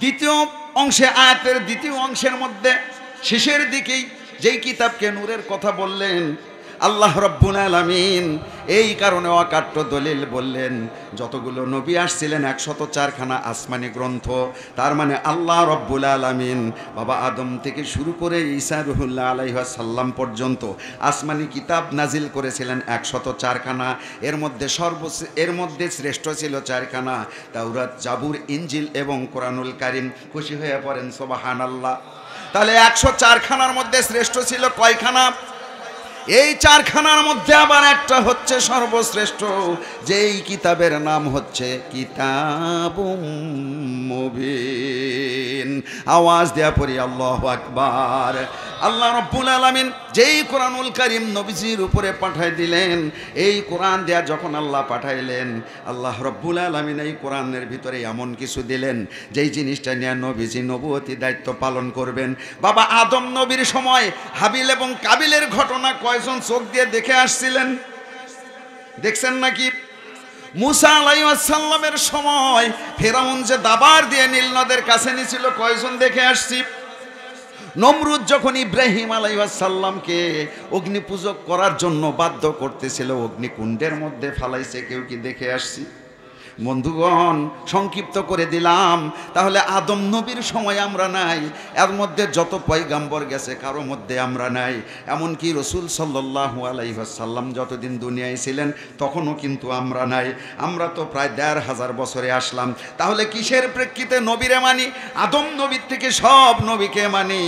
দ্বিতীয় অংশে, আয়াতের দ্বিতীয় অংশের মধ্যে শেষের দিকেই যেই কিতাবকে নূরের কথা বললেন আল্লাহ রাব্বুল আলামিন, এই কারণে অকাট্য দলিল বললেন। যতগুলো নবী আসছিলেন 104খানা আসমানি গ্রন্থ, তার মানে আল্লাহ রাব্বুল আলামিন বাবা আদম থেকে শুরু করে ঈসা রুহুল্লাহ আলাইহিস সালাম পর্যন্ত আসমানি কিতাব নাজিল করেছিলেন 104খানা। এর মধ্যে শ্রেষ্ঠ ছিল 4খানা, তাওরাত, জাবুর, ইনজিল এবং কোরআনুল কারীম। খুশি হয়ে পড়েন সুবহানাল্লাহ। তাহলে 104খানার মধ্যে শ্রেষ্ঠ ছিল কয়খানা? এই 4খানার মধ্যে আবার একটা হচ্ছে সর্বশ্রেষ্ঠ, যেই কিতাবের নাম হচ্ছে কিতাবুম মুবিন। আওয়াজ দেয়া পড়ি আল্লাহু আকবার। আল্লাহ রাব্বুল আলামিন যেই কোরআনুল কারীম নবীজির উপরে পাঠাই দিলেন, এই কোরআন দেয়া যখন আল্লাহ পাঠাইলেন, আল্লাহ রাব্বুল আলামিন এই কোরআনের ভিতরে এমন কিছু দিলেন যেই জিনিসটা নিয়ে নবীজি নবুয়তি দায়িত্ব পালন করবেন। বাবা আদম নবীর সময় হাবিল এবং কাবিলের ঘটনা কয়জন চোখ দিয়ে দেখে আসছিলেন? দেখছেন নাকি? মুসা আলাইহিস সালামের সময় ফেরাউন যে দাবার দিয়ে নীল নদের কাছে নিছিল, কয়জন দেখে আসছি? নমরুদ যখন ইব্রাহিম আলাইহিস সালামকে অগ্নিপূজক করার জন্য বাধ্য করতেছিল, অগ্নিকুণ্ডের মধ্যে ফালাইছে, কেউ কি দেখে আসছি? বন্ধুগণ, সংক্ষিপ্ত করে দিলাম। তাহলে আদম নবীর সময় আমরা নাই, এর মধ্যে যত পয়গাম্বর গেছে কারো মধ্যে আমরা নাই। এমনকি রসুল সাল্লাল্লাহু আলাইহি ওয়াসাল্লাম যতদিন দুনিয়ায় ছিলেন তখনও কিন্তু আমরা নাই। আমরা তো প্রায় ১৫০০ বছরে আসলাম। তাহলে কিসের প্রেক্ষিতে নবীরে মানি? আদম নবীর থেকে সব নবীকে মানি।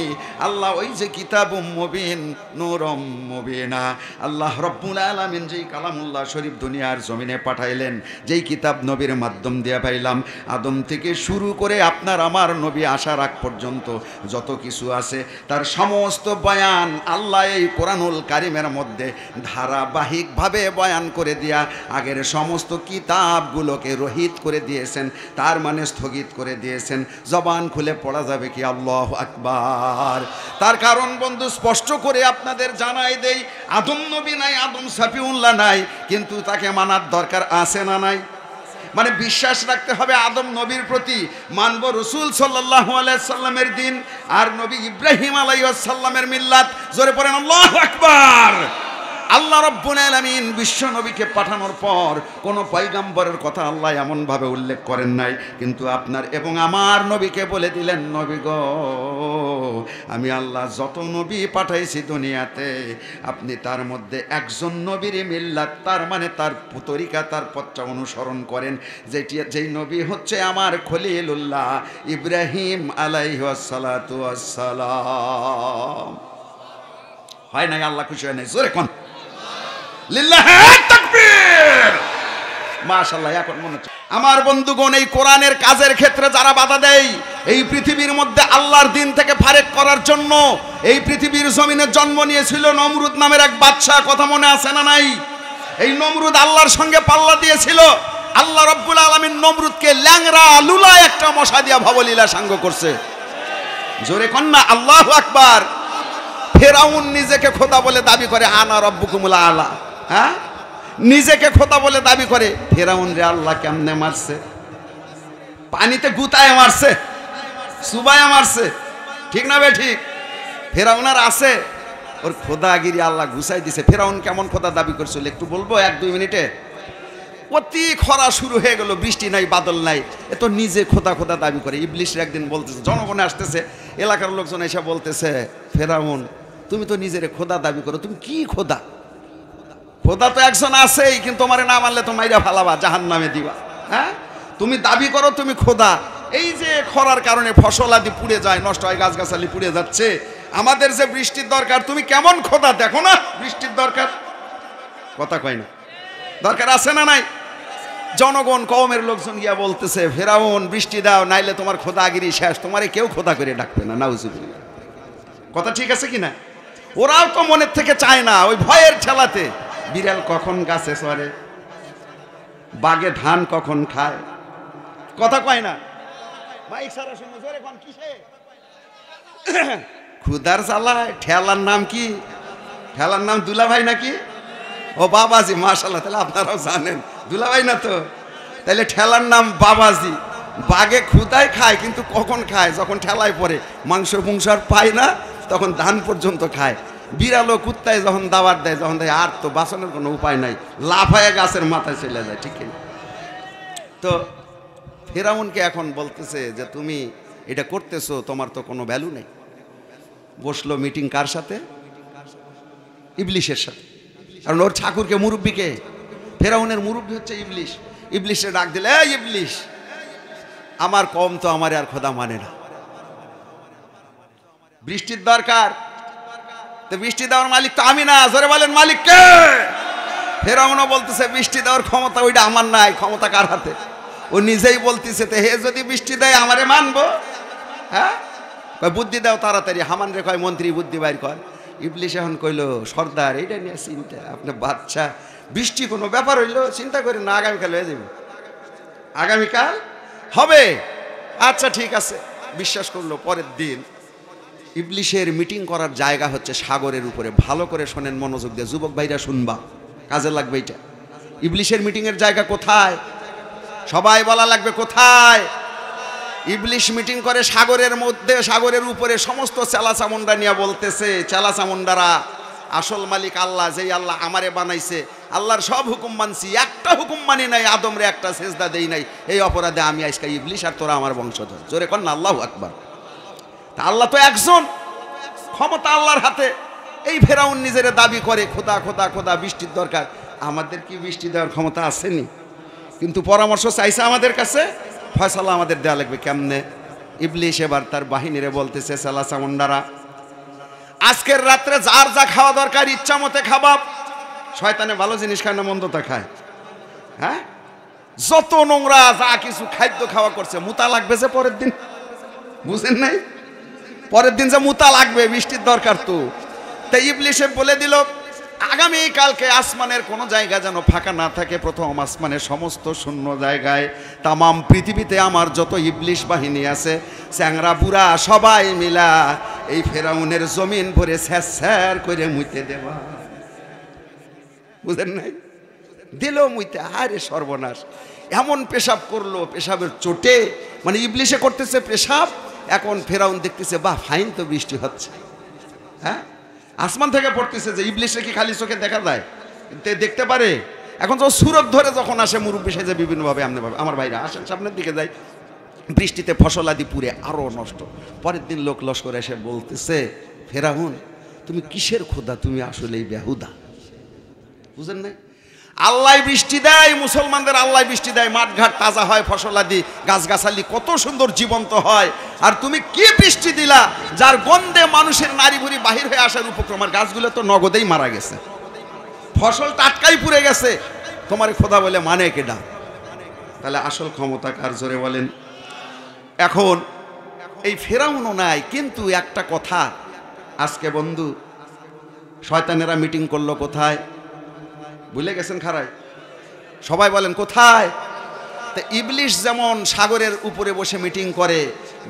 আল্লাহ ওই যে কিতাবুম মুবিন, নূরুম মুবিনা, আল্লাহ রাব্বুল আলামিন যেই কালামুল্লাহ শরীফ দুনিয়ার জমিনে পাঠাইলেন, যেই কিতাব নবীর মাধ্যম দিয়ে পাইলাম, আদম থেকে শুরু করে আপনার আমার নবী আসার আগ পর্যন্ত যত কিছু আছে তার সমস্ত বয়ান আল্লাহ এই কোরআনুল কারীমের মধ্যে ধারাবাহিকভাবে বয়ান করে দিয়া আগের সমস্ত কিতাবগুলোকে রহিত করে দিয়েছেন, তার মানে স্থগিত করে দিয়েছেন। জবান খুলে পড়া যাবে কি আল্লাহু আকবার। তার কারণ বন্ধু স্পষ্ট করে আপনাদের জানাই দেই, আদম নবী নাই, আদম সাফিউল্লাহ নাই, কিন্তু তাকে মানার দরকার আছে না নাই? মানে বিশ্বাস রাখতে হবে আদম নবীর প্রতি, মানব রসুল সাল্লাল্লাহু আলাইহি সাল্লামের দিন আর নবী ইব্রাহিম আলাইহিস সালামের মিল্লাত। জোরে পড়েন আল্লাহু আকবার। আল্লাহ রাব্বুল আলামিন বিশ্ব নবীকে পাঠানোর পর কোনো পয়গাম্বরের কথা আল্লাহ এমনভাবে উল্লেখ করেন নাই, কিন্তু আপনার এবং আমার নবীকে বলে দিলেন, নবী গো, আমি আল্লাহ যত নবী পাঠাইছি দুনিয়াতে, আপনি তার মধ্যে একজন নবীর মিল্লাত, তার মানে তার তরিকা, তার পথটা অনুসরণ করেন, যেই নবী হচ্ছে আমার খলিলুল্লাহ ইব্রাহিম আলাইহিস সালাতু ওয়াস সালাম। হয় নাই? আল্লাহ খুশি হয় নাই? জোরে কোন লিল্লাহি তাকবীর। মাশাআল্লাহ, এখন মনে হচ্ছে। আমার বন্ধুগণ, এই কোরআনের কাজের ক্ষেত্রে যারা বাধা দেয়, এই পৃথিবীর মধ্যে আল্লাহর দিন থেকে ফারেক করার জন্য এই পৃথিবীর জমিনে জন্ম নিয়েছিল নমরুদ নামের এক বাদশা। কথা মনে আছে না নাই? এই নমরুদ আল্লাহর সঙ্গে পাল্লা দিয়েছিল। আল্লাহ রব্বুল আলামিন নমরুদকে ল্যাংরা লুলা একটা মশা দিয়া ভবলীলা সাঙ্গ করছে। জোরে কন্যা আল্লাহু আকবার। ফেরাউন নিজেকে খোদা বলে দাবি করে, আনা রব্বুকুমুল আলা। হ্যাঁ, নিজেকে খোদা বলে দাবি করে। ফেরাউন রে আল্লাহ কেমনে মারছে? পানিতে গুতায় মারছে, সুবায় মারছে, ঠিক না বে ঠিক? ফেরাউন আর আছে, ওর খোদাগিরি আল্লাহ ঘুষাই দিছে। ফেরাউন কেমন খোদা দাবি করছিল একটু বলবো 1-2 মিনিটে? অতি খরা শুরু হয়ে গেল, বৃষ্টি নাই, বাদল নাই, এ তো নিজে খোদা খোদা দাবি করে। ইবলিশ একদিন বলতেছে, জনগণে আসতেছে, এলাকার লোকজন এসে বলতেছে, ফেরাউন তুমি তো নিজের খোদা দাবি করো, তুমি কি খোদা? খোদা তো একজন আছেই, কিন্তু তোমারে না মানলে তো মাইরা ফালাবা, জাহান্নামে দিবা। হ্যাঁ, তুমি দাবি করো তুমি খোদা। এই যে খরার কারণে ফসল আদি পুড়ে যায়, নষ্ট হয়, গাছগাছালি পুড়ে যাচ্ছে, আমাদের যে বৃষ্টির দরকার, তুমি কেমন খোদা দেখো না বৃষ্টির দরকার? কথা কয় না, দরকার আছে না নাই? জনগণ কওমের লোকজন গিয়া বলতেছে, ফেরাউন বৃষ্টি দাও, নাইলে তোমার খোদাগিরি শেষ, তোমারে কেউ খোদা করে ডাকবে না। নাউজুবিল্লাহ। কথা ঠিক আছে কিনা? ওরাও তো মনের থেকে চায় না, ওই ভয়ের ঠেলাতে। বিড়াল কখন গাছে চড়ে, বাগে ধান কখন খায়, কথা কয় না। মাইক সারা শুনে জোরে কোন কিসে? খুদার জ্বালায়। ঠেলার নাম কি? ঠেলার নাম দুলাভাই নাকি? ও বাবাজি, মাশাআল্লাহ, তাহলে আপনারাও জানেন দুলাভাই না তো? তাহলে ঠেলার নাম বাবাজি। বাগে খুদায় খায়, কিন্তু কখন খায়? যখন ঠেলায় পড়ে, মাংস পুংসার পায় না, তখন ধান পর্যন্ত খায়। বিড়ালো কুত্তায় যখন দাবার দেয়, যখন দেয়, আর তো বাঁচানোর কোনো উপায় নাই, লাফায় গাছের মাথায় চলে যায়, ঠিক না? তো ফেরাউনকে এখন বলতেছে যে তুমি এটা করতেছো, তোমার তো কোনো ভ্যালু নেই। বসলো মিটিং কার সাথে? ইবলিশের সাথে। কারণ ওর ঠাকুরকে, মুরব্বীকে, ফেরাউনের মুরব্বী হচ্ছে ইবলিশ। ইবলিশে ডাক দিলে, এই ইবলিশ, আমার কম তো আমার আর খোদা মানে না, বৃষ্টির দরকার, তো বৃষ্টি দেওয়ার মালিক তো আমি না। জোরে বলেন মালিক কে? ফেরাউনও বলতেছে বৃষ্টি দেওয়ার ক্ষমতা ওইটা আমার নাই, ক্ষমতা কার হাতে? ও নিজেই বলতেছে, তো হে যদি বৃষ্টি দেয় আমারে মানবো? হ্যাঁ, বুদ্ধি দাও তাড়াতাড়ি। হামান রে কয় মন্ত্রী বুদ্ধি বাইর কর। ইবলিশ এখন কইল, সর্দার এইটা নিয়ে চিন্তা, আপনি বাচ্চা, বৃষ্টি কোনো ব্যাপার হইলো? চিন্তা করেন না, আগামীকাল হয়ে যাবে, আগামীকাল হবে। আচ্ছা ঠিক আছে, বিশ্বাস করলো। পরের দিন ইবলিশের মিটিং করার জায়গা হচ্ছে সাগরের উপরে। ভালো করে শোনেন, মনোযোগ দিয়ে, যুবক ভাইরা শুনবা, কাজে লাগবে এটা। ইবলিশের মিটিংয়ের জায়গা কোথায়? সবাই বলা লাগবে কোথায়? ইবলিশ মিটিং করে সাগরের মধ্যে, সাগরের উপরে। সমস্ত চেলাচামুন্ডা নিয়ে বলতেছে, চেলাচামুন্ডারা, আসল মালিক আল্লাহ, যেই আল্লাহ আমারে বানাইছে, আল্লাহর সব হুকুম মানছি, একটা হুকুম মানি নাই, আদমরে একটা সেজদা দেই নাই, এই অপরাধে আমি আজকে ইবলিশ আর তোরা আমার বংশধর। জোরে কর না আল্লাহু আকবার। তা আল্লাহ তো একজন, ক্ষমতা আল্লাহর হাতে। এই ফেরাউন নিজের দাবি করে খোদা খোদা খোদা, বৃষ্টির দরকার। আমাদের কি বৃষ্টি দেওয়ার ক্ষমতা আসেনি? কিন্তু পরামর্শ চাইছে আমাদের কাছে, ফয়সালা আমাদের দেওয়া লাগবে কেমনে? ইবলিশ এবার তার বাহিনীরে বলতেছে, চেলাচামুন্ডারা, আজকের রাত্রে যার যা খাওয়া দরকার ইচ্ছা মতে খাবা। শয়তানে ভালো জিনিস খায় না মন্দটা খায়? হ্যাঁ, যত নোংরা যা কিছু খাদ্য খাওয়া করছে, মুতা লাগবে যে পরের দিন, বুঝেন নাই? পরের দিন যে মুতা লাগবে, বৃষ্টির দরকার তো। তাই ইবলিশে বলে দিল, আগামী কালকে আসমানের কোনো জায়গা যেন ফাঁকা না থাকে। প্রথম আসমানের সমস্ত শূন্য জায়গায়, তামাম পৃথিবীতে আমার যত ইবলিশ বাহিনী আছে, চ্যাংরা বুড়া সবাই মিলা এই ফেরাউনের জমিন ভরে স্যার করে মুইতে দেওয়া। বুঝেন নাই? দিল মুইতে, আরে সর্বনাশ! এমন পেশাব করলো, পেশাবের চোটে, মানে ইবলিশে করতেছে পেশাব, এখন ফেরাউন দেখতেছে, বাহ ফাইন তো বৃষ্টি হচ্ছে। হ্যাঁ, আসমান থেকে পড়তেছে। যে ইবলিশে কি খালি চোখে দেখা যায়? দেখতে পারে। এখন তো সুরত ধরে যখন আসে, মুরব্বী সেজে বিভিন্নভাবে, আমার ভাইরা আসেন সামনের দিকে যাই, বৃষ্টিতে ফসল আদি পুড়ে আরো নষ্ট। পরের দিন লোক লস্কর এসে বলতেছে, ফেরাউন তুমি কিসের খোদা? তুমি আসলেই বেহুদা। বুঝেন নাই? আল্লাহ বৃষ্টি দেয়, মুসলমানদের আল্লাহ বৃষ্টি দেয়, মাঠঘাট তাজা হয়, ফসলাদি গাছগাছালি কত সুন্দর জীবন্ত হয়। আর তুমি কি বৃষ্টি দিলা যার গন্ধে মানুষের নারী ভুরি বাহির হয়ে আসার উপক্রম? আর গাছগুলো তো নগদেই মারা গেছে, ফসল টাটকাই পুড়ে গেছে। তোমার খোদা বলে মানে কেডা? তাহলে আসল ক্ষমতা কার? জোরে বলেন। এখন এই ফেরাউনও নাই, কিন্তু একটা কথা, আজকে বন্ধু শয়তানেরা মিটিং করলো কোথায়? ভুলে গেছেন খারায়? সবাই বলেন কোথায়? তো ইবলিশ যেমন সাগরের উপরে বসে মিটিং করে,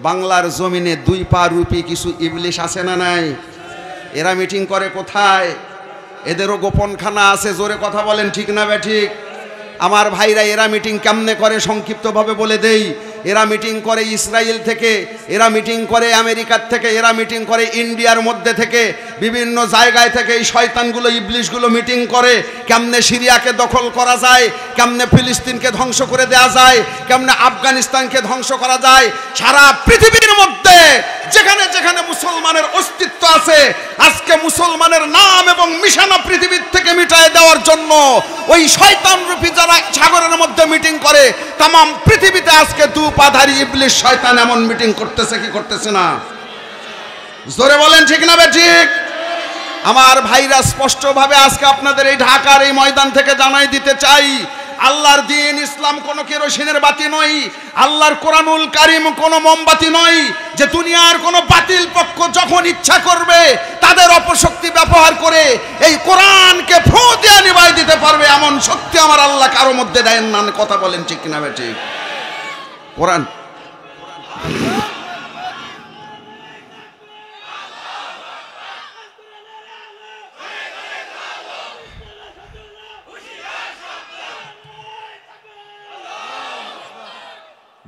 বাংলার জমিনে 2 পা রূপী কিছু ইবলিশ আছে না নাই? এরা মিটিং করে কোথায়? এদেরও গোপনখানা আছে। জোরে কথা বলেন, ঠিক না ঠিক? আমার ভাইরা, এরা মিটিং কেমনে করে সংক্ষিপ্তভাবে বলে দেই। এরা মিটিং করে ইসরায়েল থেকে, এরা মিটিং করে আমেরিকার থেকে, এরা মিটিং করে ইন্ডিয়ার মধ্যে থেকে, বিভিন্ন জায়গায় থেকে এই শয়তানগুলো ইবলিশগুলো মিটিং করে কেমনে সিরিয়াকে দখল করা যায়, কেমনে ফিলিস্তিনকে ধ্বংস করে দেওয়া যায়, কেমনে আফগানিস্তানকে ধ্বংস করা যায়। সারা পৃথিবীর মধ্যে যেখানে যেখানে মুসলমানের অস্তিত্ব আছে, আজকে মুসলমানের নাম এবং নিশানা পৃথিবীর থেকে মিটায় দেওয়ার জন্য ওই শয়তান রূপী যারা সাগরের মধ্যে মিটিং করে, তাম পৃথিবীতে আজকে 2 পাধারী ইবলিশ শয়তান এমন মিটিং করতেছে কি করতেছে না? জোরে বলেন, ঠিক না ঠিক? আমার ভাইরা, স্পষ্টভাবে আজকে আপনাদের এই ঢাকার এই ময়দান থেকে জানাই দিতে চাই, আল্লাহর দ্বীন ইসলাম কোনো কেরোসিনের বাতি নয়, আল্লাহর কোরআনুল কারীম কোনো মোমবাতি নয় যে দুনিয়ার কোনো বাতিল পক্ষ যখন ইচ্ছা করবে তাদের অপশক্তি ব্যবহার করে এই কোরআনকে ফু দিয়ে নিভাই দিতে পারবে, এমন শক্তি আমার আল্লাহ কারো মধ্যে দেন না। কথা বলেন, ঠিক কিনা ঠিক? কোরআন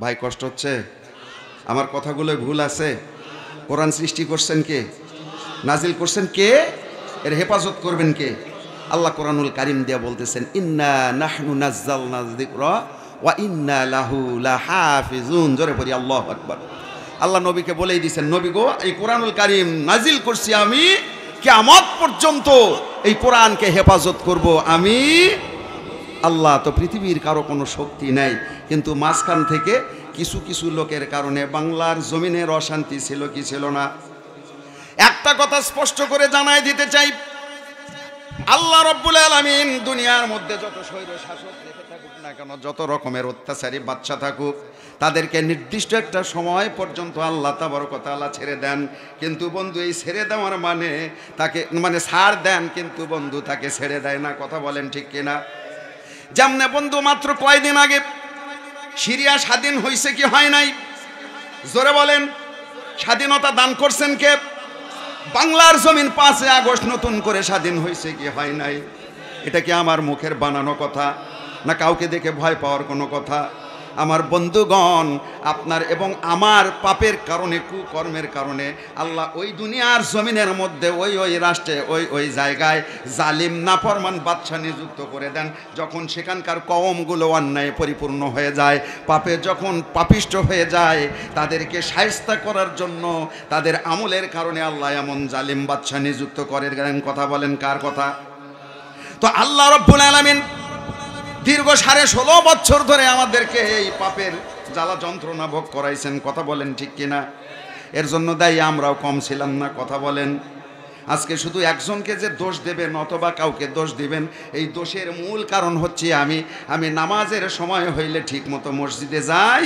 ভাই, কষ্ট হচ্ছে? আমার কথাগুলো ভুল আছে? কোরআন সৃষ্টি করছেন কে? নাজিল করছেন কে? এর হেফাজত করবেন কে? আল্লাহ কোরআনুল কারীম দিয়ে বলতেছেন, ইন্না নাহনু নাজ্জালনা যিকরা ওয়া ইন্না লাহু লাহাফিজুন। জোরে পড়ি আল্লাহু আকবার। আল্লাহ নবীকে বলেই দিয়েছেন, নবী গো, এই কোরআনুল কারীম নাজিল করছি আমি, কিয়ামত পর্যন্ত এই কোরআনকে হেফাজত করব আমি আল্লাহ। তো পৃথিবীর কারো কোনো শক্তি নাই, কিন্তু মাঝখান থেকে কিছু কিছু লোকের কারণে বাংলার জমিনের অশান্তি ছিল কি ছিল না? একটা কথা স্পষ্ট করে জানাই দিতে চাই, আল্লাহ রাব্বুল আলামিন দুনিয়ার মধ্যে যত স্বৈর শাসক রেখে থাকুক না কেন, যত রকমের অত্যাচারী বাচ্চা থাকুক, তাদেরকে নির্দিষ্ট একটা সময় পর্যন্ত আল্লাহ তাবারক ওয়া তাআলা ছেড়ে দেন। কিন্তু বন্ধু, এই ছেড়ে দেওয়ার মানে তাকে ছাড় দেন, কিন্তু বন্ধু তাকে ছেড়ে দেয় না। কথা বলেন, ঠিক কিনা? যেমনে বন্ধু মাত্র কয়দিন আগে সিরিয়া স্বাধীন হয়েছে কি হয় নাই? জোরে বলেন। স্বাধীনতা দান করছেন কে? বাংলার জমিন 5 আগস্ট নতুন করে স্বাধীন হয়েছে কি হয় নাই? এটা কি আমার মুখের বানানো কথা, না কাউকে দেখে ভয় পাওয়ার কোনো কথা? আমার বন্ধুগণ, আপনার এবং আমার পাপের কারণে, কুকর্মের কারণে আল্লাহ ওই দুনিয়ার জমিনের মধ্যে ওই রাষ্ট্রে ওই জায়গায় জালিম নাফরমান বাদশা নিযুক্ত করে দেন। যখন সেখানকার কওমগুলো অন্যায় পরিপূর্ণ হয়ে যায়, পাপে যখন পাপিষ্ট হয়ে যায়, তাদেরকে শায়েস্তা করার জন্য তাদের আমলের কারণে আল্লাহ এমন জালিম বাদশা নিযুক্ত করে দেন। কথা বলেন, কার কথা? তো আল্লাহ রাব্বুল আলামিন দীর্ঘ 16.5 বছর ধরে আমাদেরকে এই পাপের জ্বালা যন্ত্রণা ভোগ করাইছেন। কথা বলেন, ঠিক কিনা? এর জন্য দায়ী আমরাও কম ছিলাম না। কথা বলেন। আজকে শুধু একজনকে যে দোষ দেবেন অথবা কাউকে দোষ দিবেন, এই দোষের মূল কারণ হচ্ছে আমি নামাজের সময় হইলে ঠিক মতো মসজিদে যাই।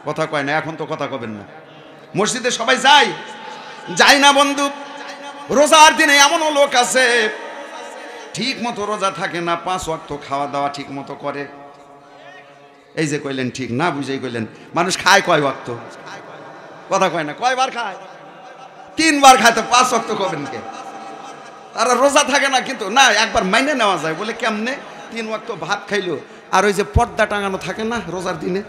কথা কয় না, এখন তো কথা কবেন না। মসজিদে সবাই যায় না বন্ধু। রোজার দিনে এমনও লোক আছে ঠিক মতো রোজা থাকে না, 5 ওয়াক্ত খাওয়া দাওয়া ঠিক মতো করে। এই যে কইলেন ঠিক না, বুঝেই কইলেন। মানুষ খায় কয় ওয়াক্ত? কথা কয় না, কয়বার খায়? 3 বার খায়, তো 5 ওয়াক্ত করবেন কে? তারা রোজা থাকে না, কিন্তু না একবার মাইনে নেওয়া যায়। বলে কেমনে? 3 ওয়াক্ত ভাত খাইলো, আর ওই যে পর্দা টাঙানো থাকে না রোজার দিনে,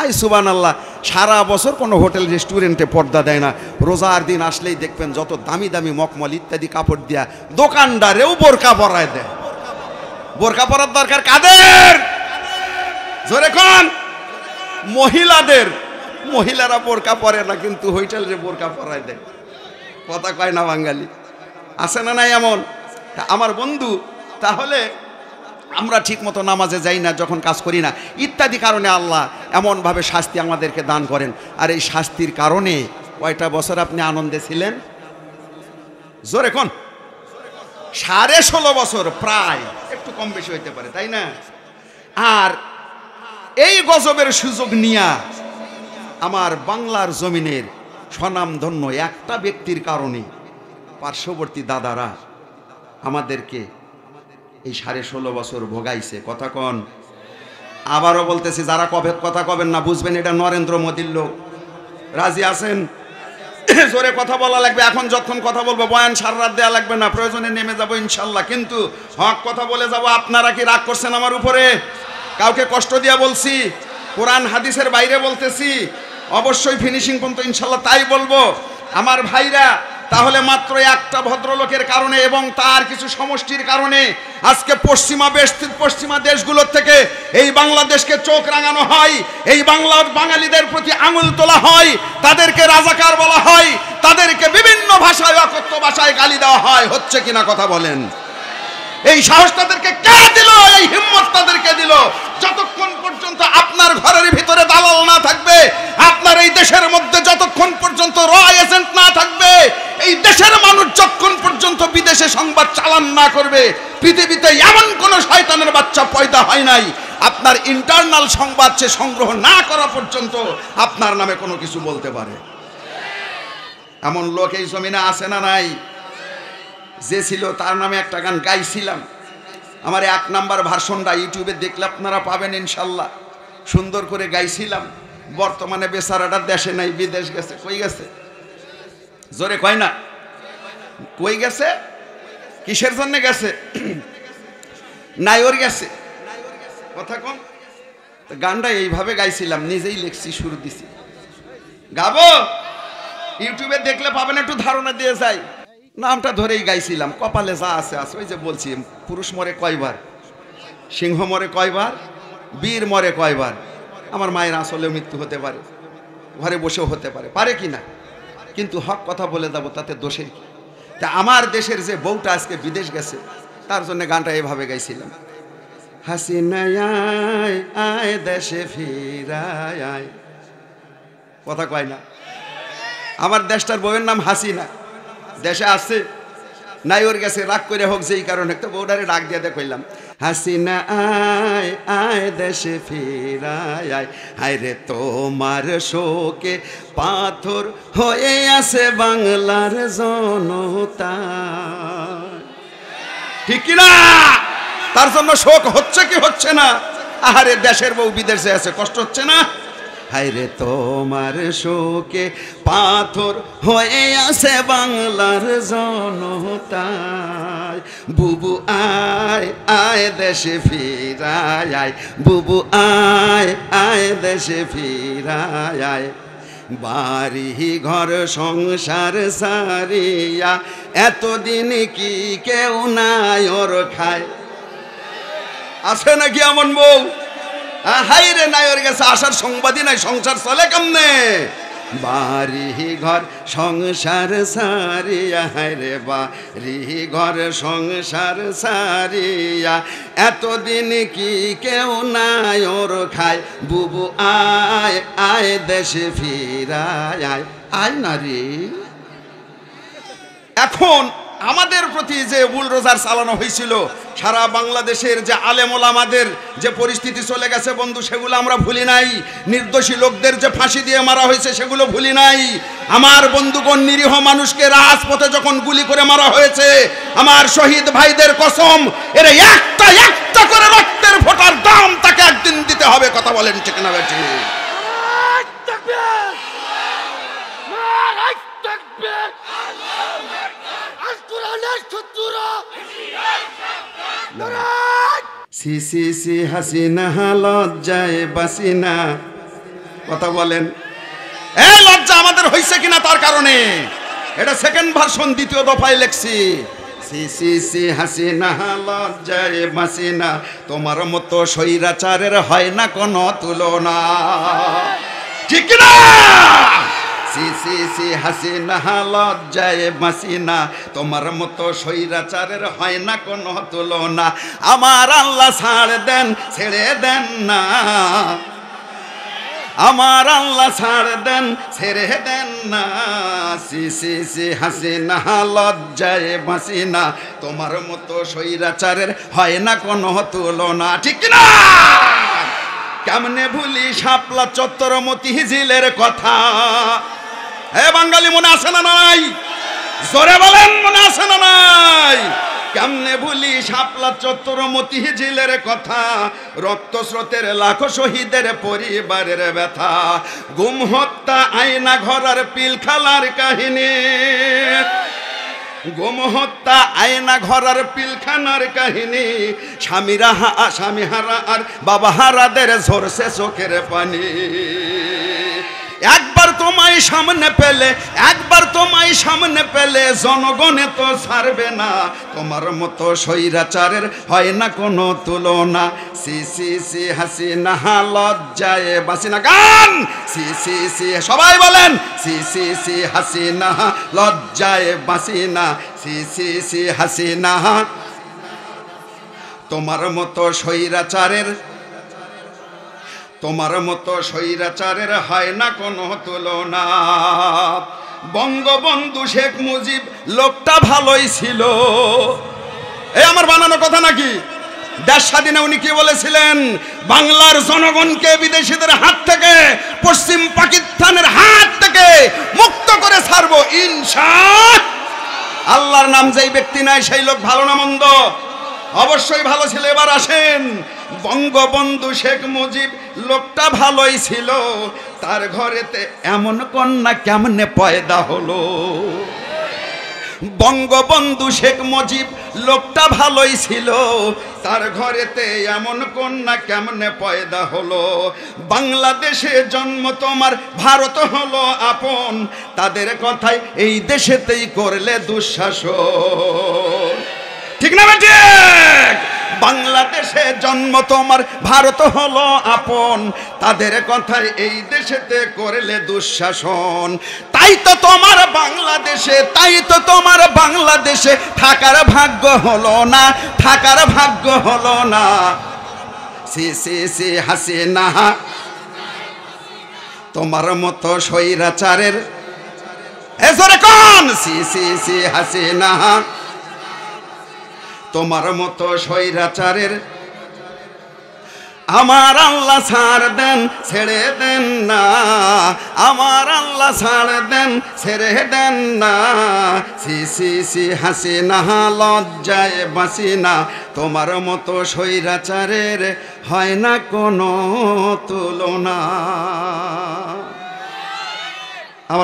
আই সুবহানাল্লাহ, সারা বছর কোনো হোটেল রেস্টুরেন্টে পর্দা দেয় না। রোজার দিন আসলেই দেখবেন যত দামি দামি মকমল ইত্যাদি কাপড় দিয়া দোকানদারেও বোরকা পরায় দেয়। বোরকা পরার দরকার কাদের? জোরে কোন? মহিলাদের। মহিলারা বোরকা পরে না, কিন্তু হোটেলে বোরকা পরায় দেয়। কথা কয় না বাঙালি? আছে না নাই এমন? আমার বন্ধু, তাহলে আমরা ঠিক মতো নামাজে যাই না, যখন কাজ করি না ইত্যাদি কারণে আল্লাহ এমনভাবে শাস্তি আমাদেরকে দান করেন। আর এই শাস্তির কারণে কয়টা বছর আপনি আনন্দে ছিলেন? জোরে কোন? 16.5 বছর প্রায়। একটু কম বেশি হইতে পারে, তাই না? আর এই গজবের সুযোগ নিয়া আমার বাংলার জমিনের স্বনামধন্য একটা ব্যক্তির কারণে পার্শ্ববর্তী দাদারা আমাদেরকে এই 16.5 বছর ভোগাইছে। কথা কন। আবারও বলতেছি, যারা কথা কবেন না বুঝবেন এটা নরেন্দ্র মোদীর লোক। রাজি আছেন? জোরে কথা বলা লাগবে। এখন যখন কথা বলবো বয়ান সারা রাত দেওয়া লাগবে না, প্রয়োজনে নেমে যাবো ইনশাল্লাহ, কিন্তু হক কথা বলে যাব। আপনারা কি রাগ করছেন আমার উপরে? কাউকে কষ্ট দিয়া বলছি? কোরআন হাদিসের বাইরে বলতেছি? অবশ্যই ফিনিশিং পর্যন্ত ইনশাল্লাহ তাই বলবো। আমার ভাইরা, তাহলে মাত্র একটা ভদ্রলোকের কারণে এবং তার কিছু সমষ্টির কারণে আজকে পশ্চিমা দেশগুলোর থেকে এই বাংলাদেশকে চোখ রাঙানো হয়, এই বাংলার বাঙালিদের প্রতি আঙুল তোলা হয়, তাদেরকে রাজাকার বলা হয়, তাদেরকে বিভিন্ন ভাষায় অকথ্য ভাষায় গালি দেওয়া হয়। হচ্ছে কিনা কথা বলেন? এই সাহস তাদেরকে কে দিল? এই হিম্মত তাদেরকে দিল? যতক্ষণ পর্যন্ত আপনার ঘরের ভিতরে দালাল না থাকবে, আপনার এই দেশের মধ্যে যতক্ষণ পর্যন্ত র এজেন্ট না থাকবে, এই দেশের মানুষ যতক্ষণ পর্যন্ত বিদেশে সংবাদ চালান না করবে, পৃথিবীতে এমন কোন শয়তানের বাচ্চা পয়দা হয় নাই আপনার ইন্টারনাল সংবাদ সে সংগ্রহ না করা পর্যন্ত আপনার নামে কোনো কিছু বলতে পারে। এমন লোক এই জমিনে আছে না নাই? যে ছিল তার নামে একটা গান গাইছিলাম। আমার 1 নাম্বার ভার্সনটা ইউটিউবে দেখলে আপনারা পাবেন ইনশাল্লাহ। সুন্দর করে গাইছিলাম। বর্তমানে বেচারাটা দেশে নাই, বিদেশ গেছে। কই গেছে? জোরে কয় না। কই গেছে? কিসের জন্য গেছে? নাইওর গেছে। কথা কম। গানটা এইভাবে গাইছিলাম, নিজেই লিখছি, শুরু দিছি। গাবো? ইউটিউবে দেখলে পাবেন, একটু ধারণা দিয়ে যাই। নামটা ধরেই গাইছিলাম। কপালে যা আছে আছে। ওই যে বলছি, পুরুষ মরে কয়বার, সিংহ মরে কয়বার, বীর মরে কয়বার। আমার মায়ের আসলেও মৃত্যু হতে পারে, ঘরে বসেও হতে পারে, পারে কি না? কিন্তু হক কথা বলে যাবো, তাতে দোষের কি? তা আমার দেশের যে বউটা আজকে বিদেশ গেছে, তার জন্য গানটা এভাবে গাইছিলাম। হাসিনা আয় আয় দেশে ফিরায় আয়। কথা কয় না? আমার দেশটার বউয়ের নাম হাসিনা। দেশে আসছে, নাই ওর গেছে, রাগ করে হোক যেই কারণে, তো বউডারে ডাক দিয়ে কইলাম, হাসিনা আয় আয় দেশে ফিরায় আয়, হায় রে তোমার শোকে পাথর হয়ে আছে বাংলার জনতা। ঠিক কিনা? তার জন্য শোক হচ্ছে কি হচ্ছে না? আহারে দেশের বউ বিদেশে আছে, কষ্ট হচ্ছে না? হায় রে তোমার শোকে পাথর হয়ে আছে বাংলার জনতা। বুবু আয় আয় দেশে ফিরায় আয়, বুবু আয় আয় দেশে ফিরায় আয়, বাড়ি ঘর সংসার সারিয়া এতদিন কি কেউ নাই ওর খায়? আছে নাকি এমন বউ? হাই রে, নাই ওর গেছে, আসার সংবাদই নাই, সংসার চলে কেমনে? বাড়ি ঘর সংসার সারিয়া, হায় রে বাড়ি ঘর সংসার সারিয়া এতদিন কি কেউ নাই ওর খায়, বুবু আয় আয় দেশে ফিরায় আয়, আয় না রে। এখন আমাদের প্রতি যে বুলডোজার চালানো হয়েছিল, সারা বাংলাদেশের যে আলেম ওলামাদের যে পরিস্থিতি চলে গেছে বন্ধু, সেগুলো আমরা ভুলি নাই। নির্দোষী লোকদের যে ফাঁসি দিয়ে মারা হয়েছে সেগুলো ভুলি নাই। আমার বন্ধুগণ, নিরীহ মানুষকে রাজপথে যখন গুলি করে মারা হয়েছে, আমার শহীদ ভাইদের কসম, এর একটা একটা করে রক্তের ফোঁটার দাম তাকে একদিন দিতে হবে। কথা বলেন ঠিক না বেটি? সি সি সি হাসিনা লজ্জায় বাসিনা। কথা বলেন, এই লজ্জা আমাদের হয়েছে কিনা তার কারণে এটা সেকেন্ড ভার্সন দ্বিতীয় দফায় লেখছি। সি সি সি হাসিনা লজ্জায় বাসিনা, তোমার মতো স্বৈরাচারের হয় না কোনো তুলনা। ঠিক না? সি সি সি হাসিনা লজ্জায় বাসিনা, তোমার মতো স্বৈরাচারের হয় না কোনো তুলনা। আমার আল্লাহ ছাড় দেন, ছেড়ে দেন না, আমার আল্লাহ ছাড় দেন ছেড়ে দেন না, সি সি সি হাসিনা লজ্জায় বাঁচি না, তোমার মতো স্বৈরাচারের হয় না কোনো তুলনা, ঠিক না? কেমনে ভুলি শাপলা চত্বর মতিঝিলের কথা, হে বাঙালি মনে আছে না নাই? জোরে বলেন মনে আছে না নাই? কেমনে ভুলি শাপলা চত্বর মতিঝিলের কথা, রক্ত স্রোতের লাখো শহীদের পরিবারের ব্যথা, গুম হত্যা আয়না ঘরার পিলখালার কাহিনী, গুম হত্যা আয়না ঘরার পিলখানার কাহিনী, স্বামী হারা আর বাবা হারাদের ঝরছে চোখের পানি। একবার তোমায় সামনে পেলে, একবার তোমায় সামনে পেলে জনগণে তো ছাড়বে না, তোমার মতো স্বৈরাচারের হয় না কোনো তুলনা, সি সি সি হাসিনা লজ্জায় বাঁচি না। গান সি সি সি সবাই বলেন, সি সি সি হাসিনা লজ্জায় বাঁচি না, সি সি সি হাসিনা, তোমার মতো স্বৈরাচারের, তোমার মতো স্বৈরাচারের হয় না কোনো তুলনা। বঙ্গবন্ধু শেখ মুজিব লোকটা ভালোই ছিল, এই আমার বানানো কথা নাকি? দেশ স্বাধীনে উনি কি বলেছিলেন? বাংলার জনগণকে বিদেশিদের হাত থেকে, পশ্চিম পাকিস্তানের হাত থেকে মুক্ত করে ছাড়বো ইনশাআল্লাহ। আল্লাহর নাম যেই ব্যক্তি নাই সেই লোক ভালো না মন্দ? অবশ্যই ভালো ছিল। এবার আসেন, বঙ্গবন্ধু শেখ মুজিব লোকটা ভালোই ছিল, তার ঘরেতে এমন কন্যা কেমনে পয়দা হলো? বঙ্গবন্ধু শেখ মুজিব লোকটা ভালোই ছিল, তার ঘরেতে এমন কন্যা কেমনে পয়দা হলো? বাংলাদেশে জন্ম তোমার, ভারত হলো আপন, তাদের কথাই এই দেশেতেই করলে দুঃশাসন, ঠিক না ঠিক? বাংলাদেশে জন্ম তোমার, ভারত হলো আপন, তাদের কথাই এই দেশেতে করলে দুঃশাসন। তাই তো তোমার বাংলাদেশে, তাই তো তোমার বাংলাদেশে থাকার ভাগ্য হলো না, থাকার ভাগ্য হলো না। সি সি সি হাসিনা, তোমার মতো স্বৈরাচারের এজরে কোন? সি সি সি হাসিনা, তোমার মতো স্বৈরাচারের আমার আল্লাহ ছাড় দেন ছেড়ে দেন না, আমার আল্লাহ ছাড় দেন ছেড়ে দেন না, সি সি সি হাসিনা লজ্জায় বাঁচি না, তোমার মতো স্বৈরাচারের হয় না কোনো তুলনা।